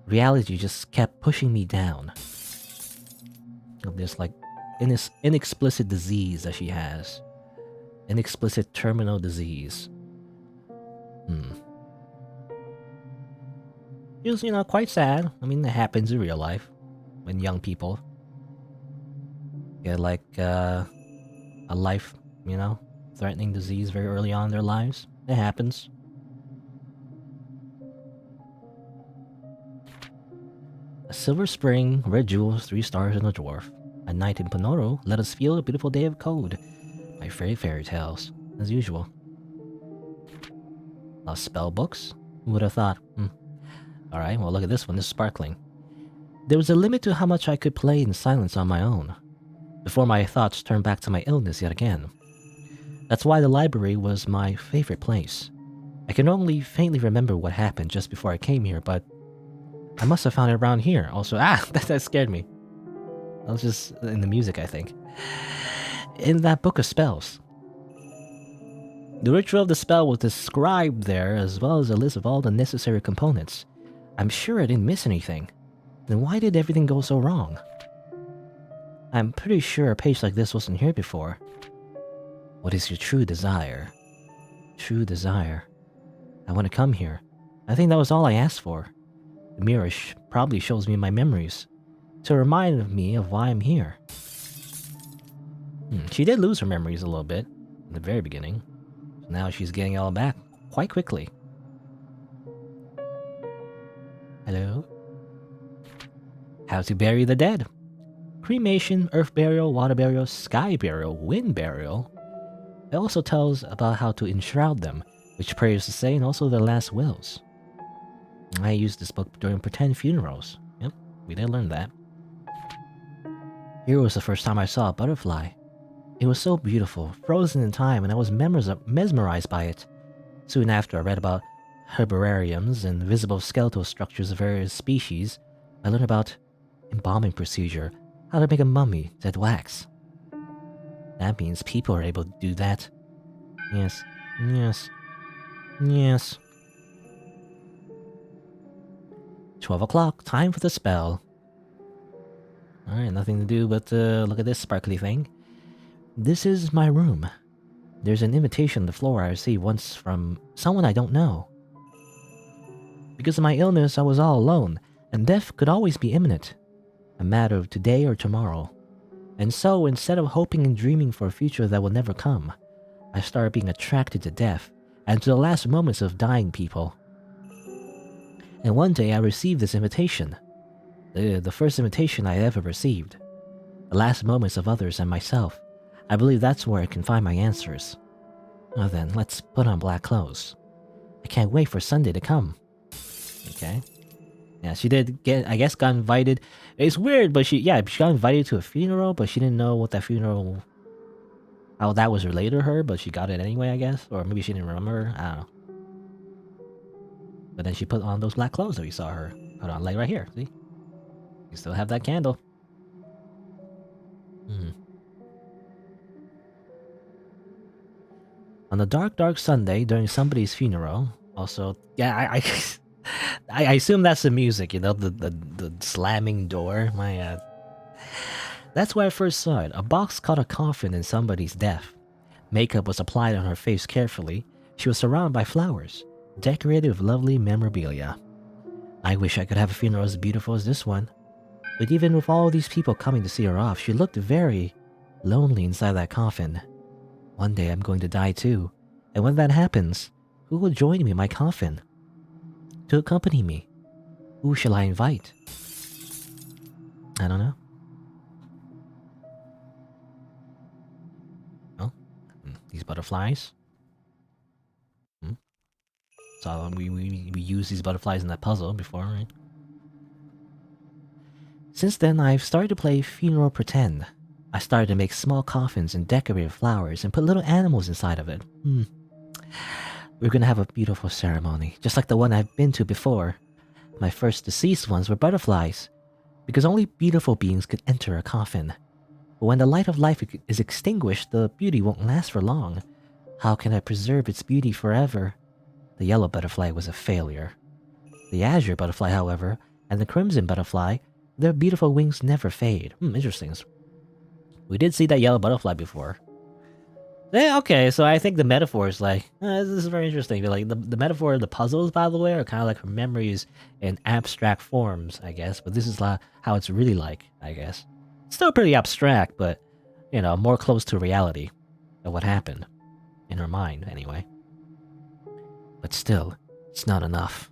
[SPEAKER 1] Reality just kept pushing me down. There's like inexplicit disease that she has. Inexplicit terminal disease. It was, you know, quite sad. I mean, it happens in real life. When young people get like a life, you know, threatening disease very early on in their lives. It happens. A silver spring, red jewels, 3 stars and a dwarf. A night in Ponoro, let us feel a beautiful day of cold. My fairy tales, as usual. Lost spell books? Who would have thought? Alright, well look at this one, this is sparkling. There was a limit to how much I could play in silence on my own, before my thoughts turned back to my illness yet again. That's why the library was my favorite place. I can only faintly remember what happened just before I came here, but I must have found it around here. Also, that scared me. That was just in the music, I think. In that book of spells. The ritual of the spell was described there, as well as a list of all the necessary components. I'm sure I didn't miss anything. Then why did everything go so wrong? I'm pretty sure a page like this wasn't here before. What is your true desire? True desire. I want to come here. I think that was all I asked for. The mirror probably shows me my memories, to remind me of why I'm here. She did lose her memories a little bit in the very beginning. So now she's getting it all back quite quickly. Hello? How to bury the dead. Cremation, earth burial, water burial, sky burial, wind burial. It also tells about how to enshroud them, which prayers to say, and also their last wills. I used this book during pretend funerals. Yep, we did learn that. Here was the first time I saw a butterfly. It was so beautiful, frozen in time, and I was mesmerized by it. Soon after, I read about herbariums and visible skeletal structures of various species. I learned about embalming procedure, how to make a mummy, dead wax. That means people are able to do that. Yes, yes, yes. 12 o'clock, time for the spell. Alright, nothing to do but look at this sparkly thing. This is my room. There's an invitation on the floor I received once from someone I don't know. Because of my illness, I was all alone, and death could always be imminent. A matter of today or tomorrow. And so, instead of hoping and dreaming for a future that will never come, I started being attracted to death, and to the last moments of dying people. And one day I received this invitation. The first invitation I ever received. The last moments of others and myself. I believe that's where I can find my answers. Well then, let's put on black clothes. I can't wait for Sunday to come. Okay. Yeah, she did get, I guess, got invited. It's weird, but she got invited to a funeral, but she didn't know what that funeral, how that was related to her, but she got it anyway, I guess. Or maybe she didn't remember, I don't know. But then she put on those black clothes that we saw her put on, like right here, see? You still have that candle. Hmm. On a dark, dark Sunday during somebody's funeral. Also, yeah, I assume that's the music, the slamming door. That's where I first saw it. A box caught a coffin in somebody's death. Makeup was applied on her face carefully. She was surrounded by flowers, decorated with lovely memorabilia. I wish I could have a funeral as beautiful as this one. But even with all these people coming to see her off, she looked very lonely inside that coffin. One day I'm going to die too. And when that happens, who will join me in my coffin? To accompany me? Who shall I invite? I don't know. Oh, these butterflies. Hmm. So we used these butterflies in that puzzle before, right? Since then, I've started to play funeral pretend. I started to make small coffins and decorate with flowers and put little animals inside of it. We're gonna have a beautiful ceremony, just like the one I've been to before. My first deceased ones were butterflies, because only beautiful beings could enter a coffin. But when the light of life is extinguished, the beauty won't last for long. How can I preserve its beauty forever? The yellow butterfly was a failure. The azure butterfly, however, and the crimson butterfly, their beautiful wings never fade. Interesting. We did see that yellow butterfly before. Yeah, okay, so I think the metaphor is like, this is very interesting. Like the metaphor of the puzzles, by the way, are kind of like her memories in abstract forms, I guess. But this is how it's really like, I guess. Still pretty abstract, but more close to reality of what happened in her mind, anyway. But still, it's not enough.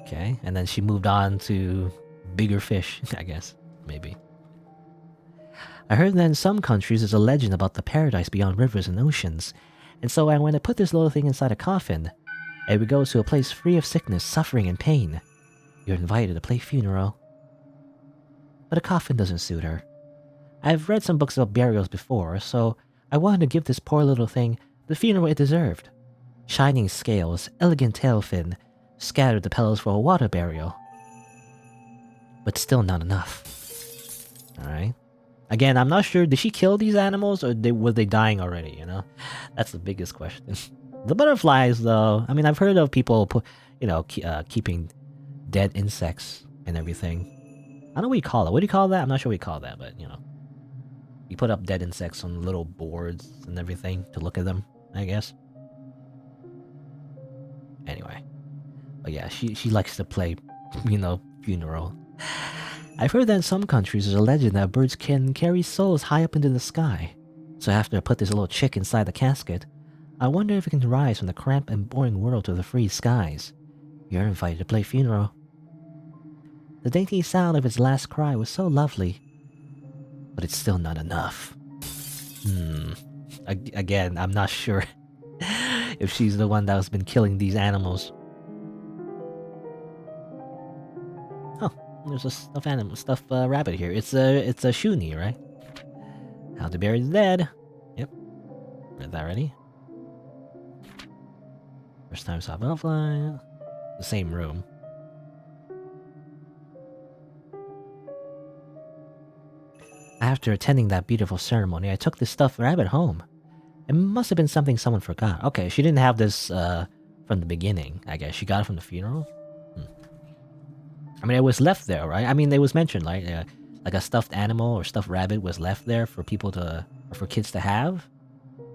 [SPEAKER 1] Okay, and then she moved on to bigger fish, I guess, maybe. I heard that in some countries there's a legend about the paradise beyond rivers and oceans, and so I went to put this little thing inside a coffin, and we go to a place free of sickness, suffering, and pain. You're invited to play funeral. But a coffin doesn't suit her. I've read some books about burials before, so I wanted to give this poor little thing the funeral it deserved. Shining scales, elegant tail fin, scattered the petals for a water burial. But still not enough. Alright. Again, I'm not sure, did she kill these animals or were they dying already, That's the biggest question. The butterflies, though, I mean, I've heard of people, keeping dead insects and everything. I don't know what you call it. What do you call that? I'm not sure what you call that, but, you put up dead insects on little boards and everything to look at them, I guess. Anyway. But yeah, she likes to play, funeral. I've heard that in some countries there's a legend that birds can carry souls high up into the sky. So after I put this little chick inside the casket, I wonder if it can rise from the cramped and boring world to the free skies. You're invited to play funeral. The dainty sound of its last cry was so lovely, but it's still not enough. Again, I'm not sure if she's the one that has been killing these animals. Oh, there's a stuffed rabbit here. It's a Shuni, right? How to bury the dead. Yep. Read that already. First time saw butterfly. The same room. After attending that beautiful ceremony, I took this stuffed rabbit home. It must have been something someone forgot. Okay, she didn't have this from the beginning, I guess. She got it from the funeral? I mean, it was left there, right? I mean, it was mentioned, like a stuffed animal or stuffed rabbit was left there for for kids to have.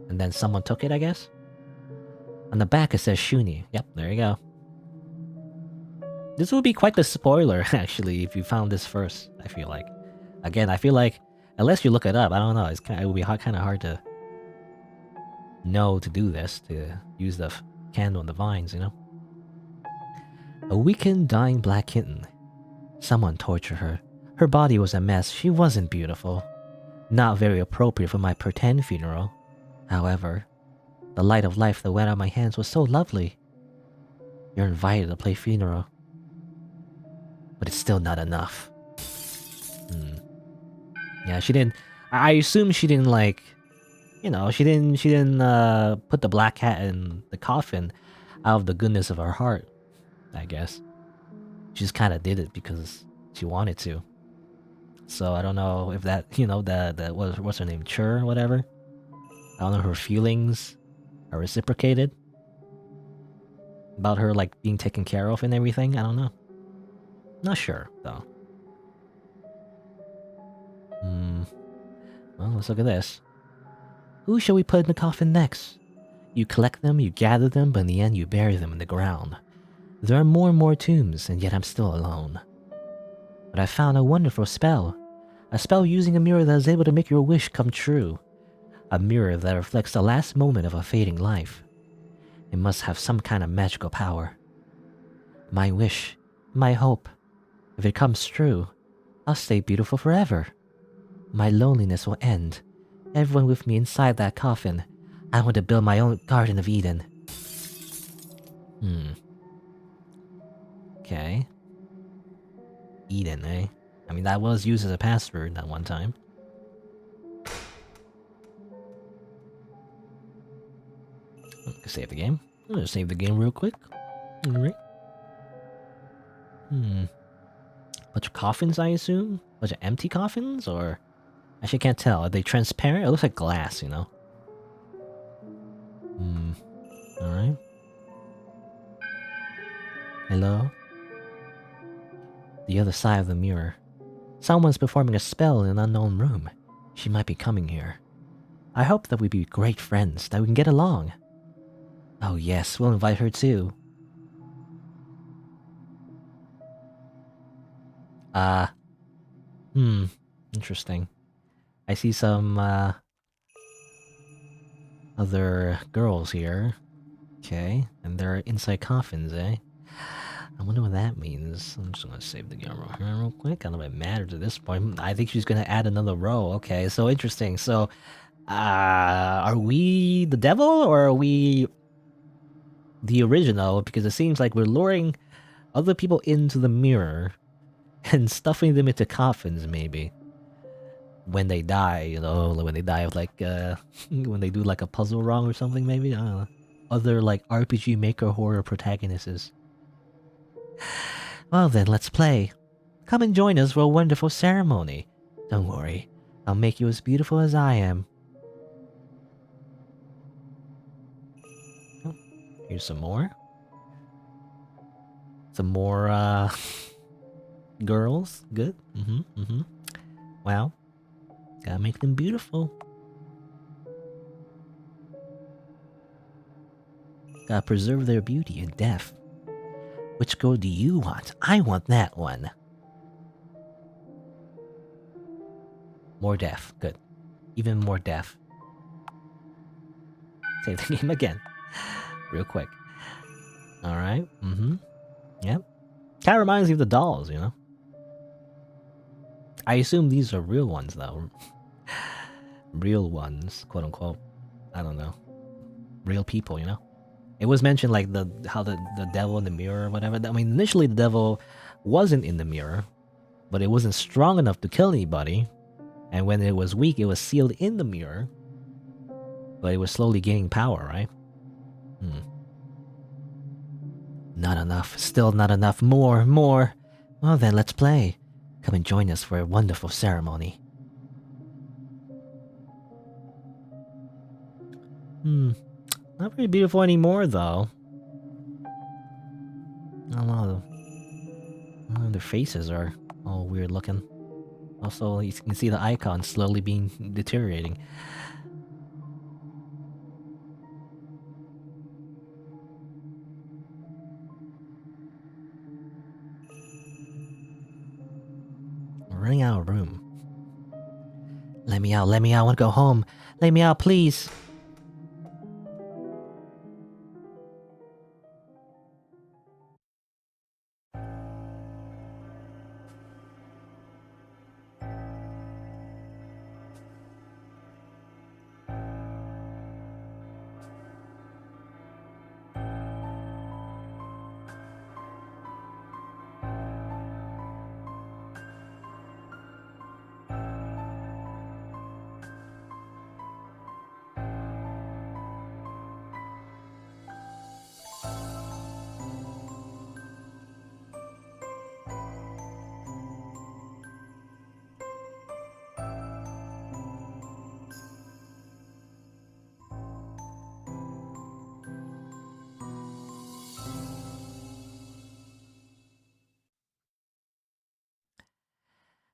[SPEAKER 1] And then someone took it, I guess? On the back it says Shuni. Yep, there you go. This would be quite the spoiler, actually, if you found this first, I feel like. Again, I feel like, unless you look it up, I don't know, it would be kind of hard to know to do this, to use the candle and the vines, A weakened, dying black kitten. Someone tortured her. Her body was a mess. She wasn't beautiful. Not very appropriate for my pretend funeral. However, the light of life that went out my hands was so lovely. You're invited to play funeral. But it's still not enough. Yeah, she didn't... I assume she didn't, she didn't put the black cat in the coffin out of the goodness of her heart, I guess. She just kind of did it because she wanted to. So I don't know if that, the what's her name, Chur or whatever. I don't know her feelings are reciprocated about her like being taken care of and everything. I don't know. Not sure though. Well, let's look at this. Who shall we put in the coffin next? You collect them, you gather them, but in the end you bury them in the ground. There are more and more tombs, and yet I'm still alone. But I found a wonderful spell. A spell using a mirror that is able to make your wish come true. A mirror that reflects the last moment of a fading life. It must have some kind of magical power. My wish, my hope. If it comes true, I'll stay beautiful forever. My loneliness will end. Everyone with me inside that coffin. I want to build my own Garden of Eden. Okay. Eden, eh? I mean, that was used as a password that one time. Save the game. I'm gonna save the game real quick. Alright. Bunch of coffins, I assume? Bunch of empty coffins, or... Actually, can't tell. Are they transparent? It looks like glass, you know? Alright. Hello? The other side of the mirror. Someone's performing a spell in an unknown room. She might be coming here. I hope that we be great friends, that we can get along. Oh yes, we'll invite her too. Interesting. I see some, other girls here. Okay, and they're inside coffins, eh? I wonder what that means. I'm just gonna save the game real quick. I don't know if it matters at this point. I think she's gonna add another row. Okay, so interesting. So, are we the devil or are we the original? Because it seems like we're luring other people into the mirror and stuffing them into coffins, maybe. When they die, when they die of like, when they do like a puzzle wrong or something, maybe? I don't know. Other like RPG Maker horror protagonists. Well then, let's play. Come and join us for a wonderful ceremony. Don't worry, I'll make you as beautiful as I am. Oh, here's some more. Some more, girls. Good. Wow. Gotta make them beautiful. Gotta preserve their beauty in death. Which girl do you want? I want that one. More death. Good. Even more death. Save the game again. Real quick. Alright. Yep. Kinda reminds me of the dolls, you know? I assume these are real ones, though. Real ones, quote unquote. I don't know. Real people, you know? It was mentioned like how the devil in the mirror or whatever. I mean, initially the devil wasn't in the mirror, but it wasn't strong enough to kill anybody. And when it was weak, it was sealed in the mirror. But it was slowly gaining power, right? Not enough. Still not enough. More, more. Well then, let's play. Come and join us for a wonderful ceremony. Not very beautiful anymore, though. I don't know. Their faces are all weird looking. Also, you can see the icon slowly being deteriorating. We're running out of room. Let me out, I want to go home. Let me out, please.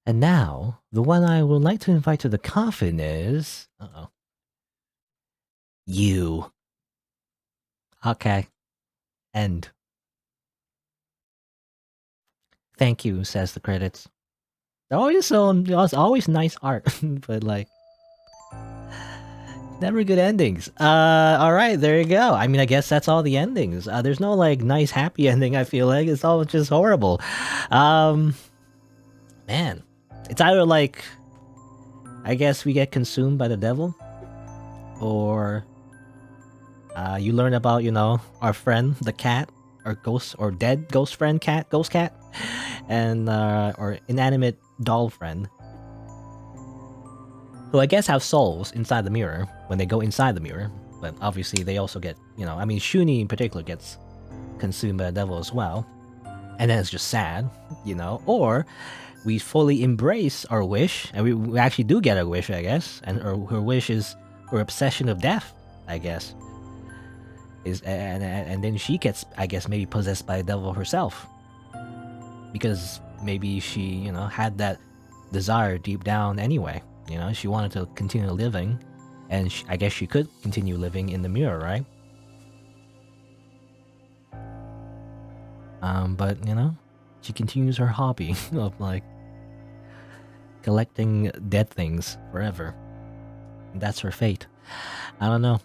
[SPEAKER 1] And now, the one I would like to invite to the coffin is... Uh-oh. You. Okay. End. Thank you, says the credits. It's always nice art, but like... Never good endings. Alright, there you go. I mean, I guess that's all the endings. There's no, like, nice happy ending, I feel like. It's all just horrible. Man. It's either, like... I guess we get consumed by the devil. Or... you learn about, you know, our friend, the cat. Our ghost, or dead ghost friend cat, ghost cat. And, or inanimate doll friend. Who I guess have souls inside the mirror when they go inside the mirror, but obviously they also get, you know, I mean, Shuni in particular gets consumed by the devil as well, and then it's just sad, you know, or we fully embrace our wish, and we actually do get a wish, I guess, and her wish is her obsession of death, I guess, and then she gets, I guess, maybe possessed by the devil herself, because maybe she, you know, had that desire deep down anyway. You know, she wanted to continue living, and I guess she could continue living in the mirror, right? But, you know, she continues her hobby of, like, collecting dead things forever. That's her fate. I don't know.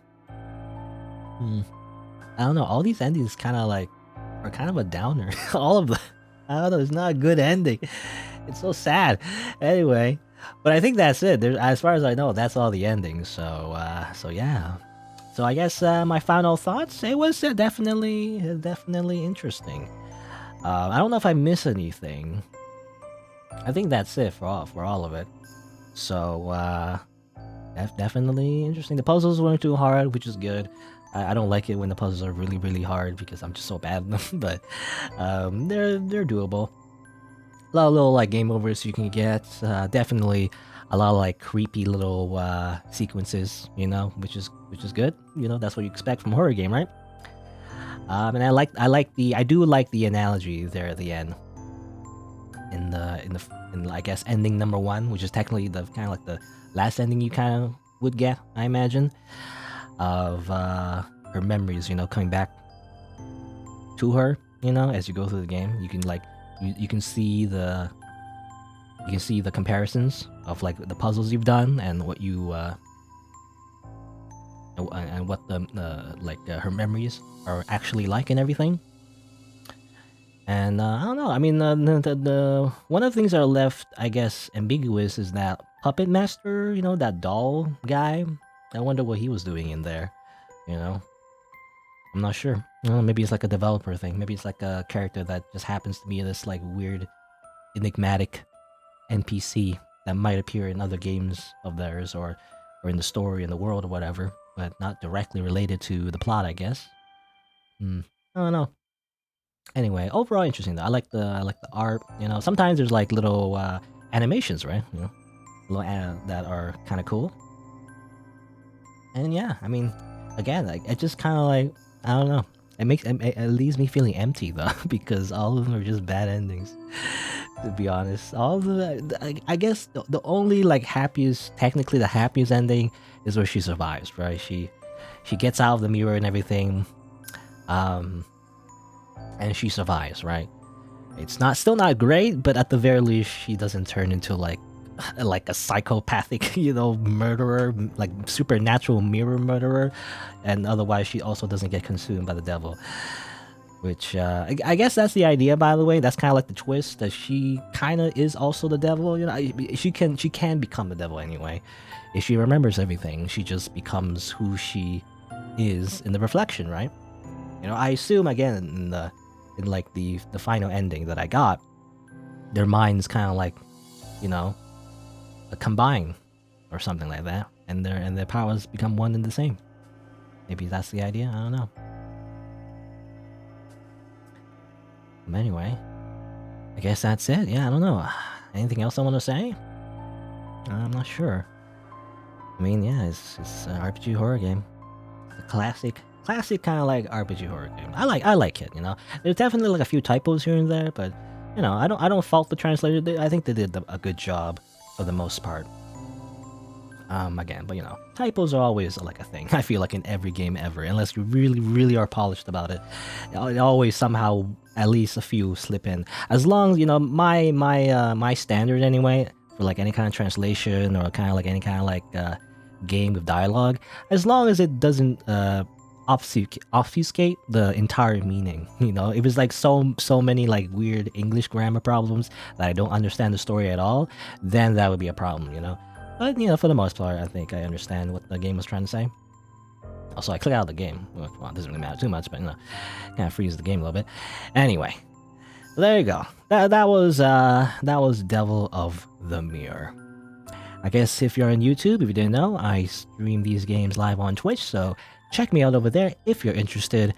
[SPEAKER 1] I don't know, all these endings kind of, like, are kind of a downer. All of them. I don't know, it's not a good ending. It's so sad. Anyway... But I think that's it. As far as I know, that's all the endings. So yeah. So I guess my final thoughts. It was definitely interesting. I don't know if I miss anything. I think that's it for all of it. So definitely interesting. The puzzles weren't too hard, which is good. I don't like it when the puzzles are really, really hard because I'm just so bad at them. But they're doable. A lot of little like game overs you can get. Definitely a lot of like creepy little sequences, you know, which is good. You know, that's what you expect from a horror game, right? And I do like the analogy there at the end. In I guess ending number 1, which is technically the kind of like the last ending you kind of would get, I imagine, of her memories, you know, coming back to her, you know, as you go through the game. You can like you can see the comparisons of like the puzzles you've done and what you and what her memories are actually like and everything. And I don't know. I mean, the one of the things that are left, I guess, ambiguous is that puppet master. You know, that doll guy. I wonder what he was doing in there. You know, I'm not sure. You know, maybe it's like a developer thing. Maybe it's like a character that just happens to be this like weird, enigmatic NPC that might appear in other games of theirs or in the story in the world or whatever, but not directly related to the plot, I guess. I don't know. Anyway, overall interesting though. I like the art. You know, sometimes there's like little animations, right? You know, little that are kind of cool. And yeah, I mean, again, like it just kind of like I don't know. It leaves me feeling empty though because all of them are just bad endings. To be honest, all of the I guess the only like technically the happiest ending is where she survives, right? She gets out of the mirror and everything, and she survives, right? It's still not great, but at the very least, she doesn't turn into like a psychopathic, you know, murderer, like supernatural mirror murderer, and otherwise she also doesn't get consumed by the devil. Which I guess that's the idea, by the way. That's kind of like the twist that she kind of is also the devil. You know, she can become the devil anyway. If she remembers everything, she just becomes who she is in the reflection, right? You know, I assume again in like the final ending that I got, their minds kind of like, you know, combine or something like that, and their powers become one and the same. Maybe that's the idea. I don't know. But anyway, I guess that's it. Yeah, I don't know. Anything else I want to say? I'm not sure. I mean, yeah, it's an RPG horror game. It's a classic kind of like RPG horror game. I like it. You know, there's definitely like a few typos here and there, but you know, I don't fault the translator. I think they did a good job for the most part. Again, but you know, typos are always like a thing. I feel like in every game ever, unless you really are polished about it, it always somehow at least a few slip in. As long as you know my standard anyway for like any kind of translation or kind of like any kind of like game with dialogue, as long as it doesn't obfuscate the entire meaning. You know, if it's like so many like weird English grammar problems that I don't understand the story at all, then that would be a problem. You know. But, you know, for the most part, I think I understand what the game was trying to say. Also, I click out of the game. Well, it doesn't really matter too much, but, you know, kind of freeze the game a little bit. Anyway, there you go. That was Devil of the Mirror. I guess if you're on YouTube, if you didn't know, I stream these games live on Twitch, so check me out over there if you're interested.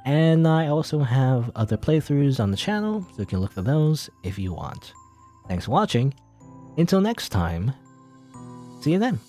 [SPEAKER 1] And I also have other playthroughs on the channel, so you can look for those if you want. Thanks for watching. Until next time, see you then.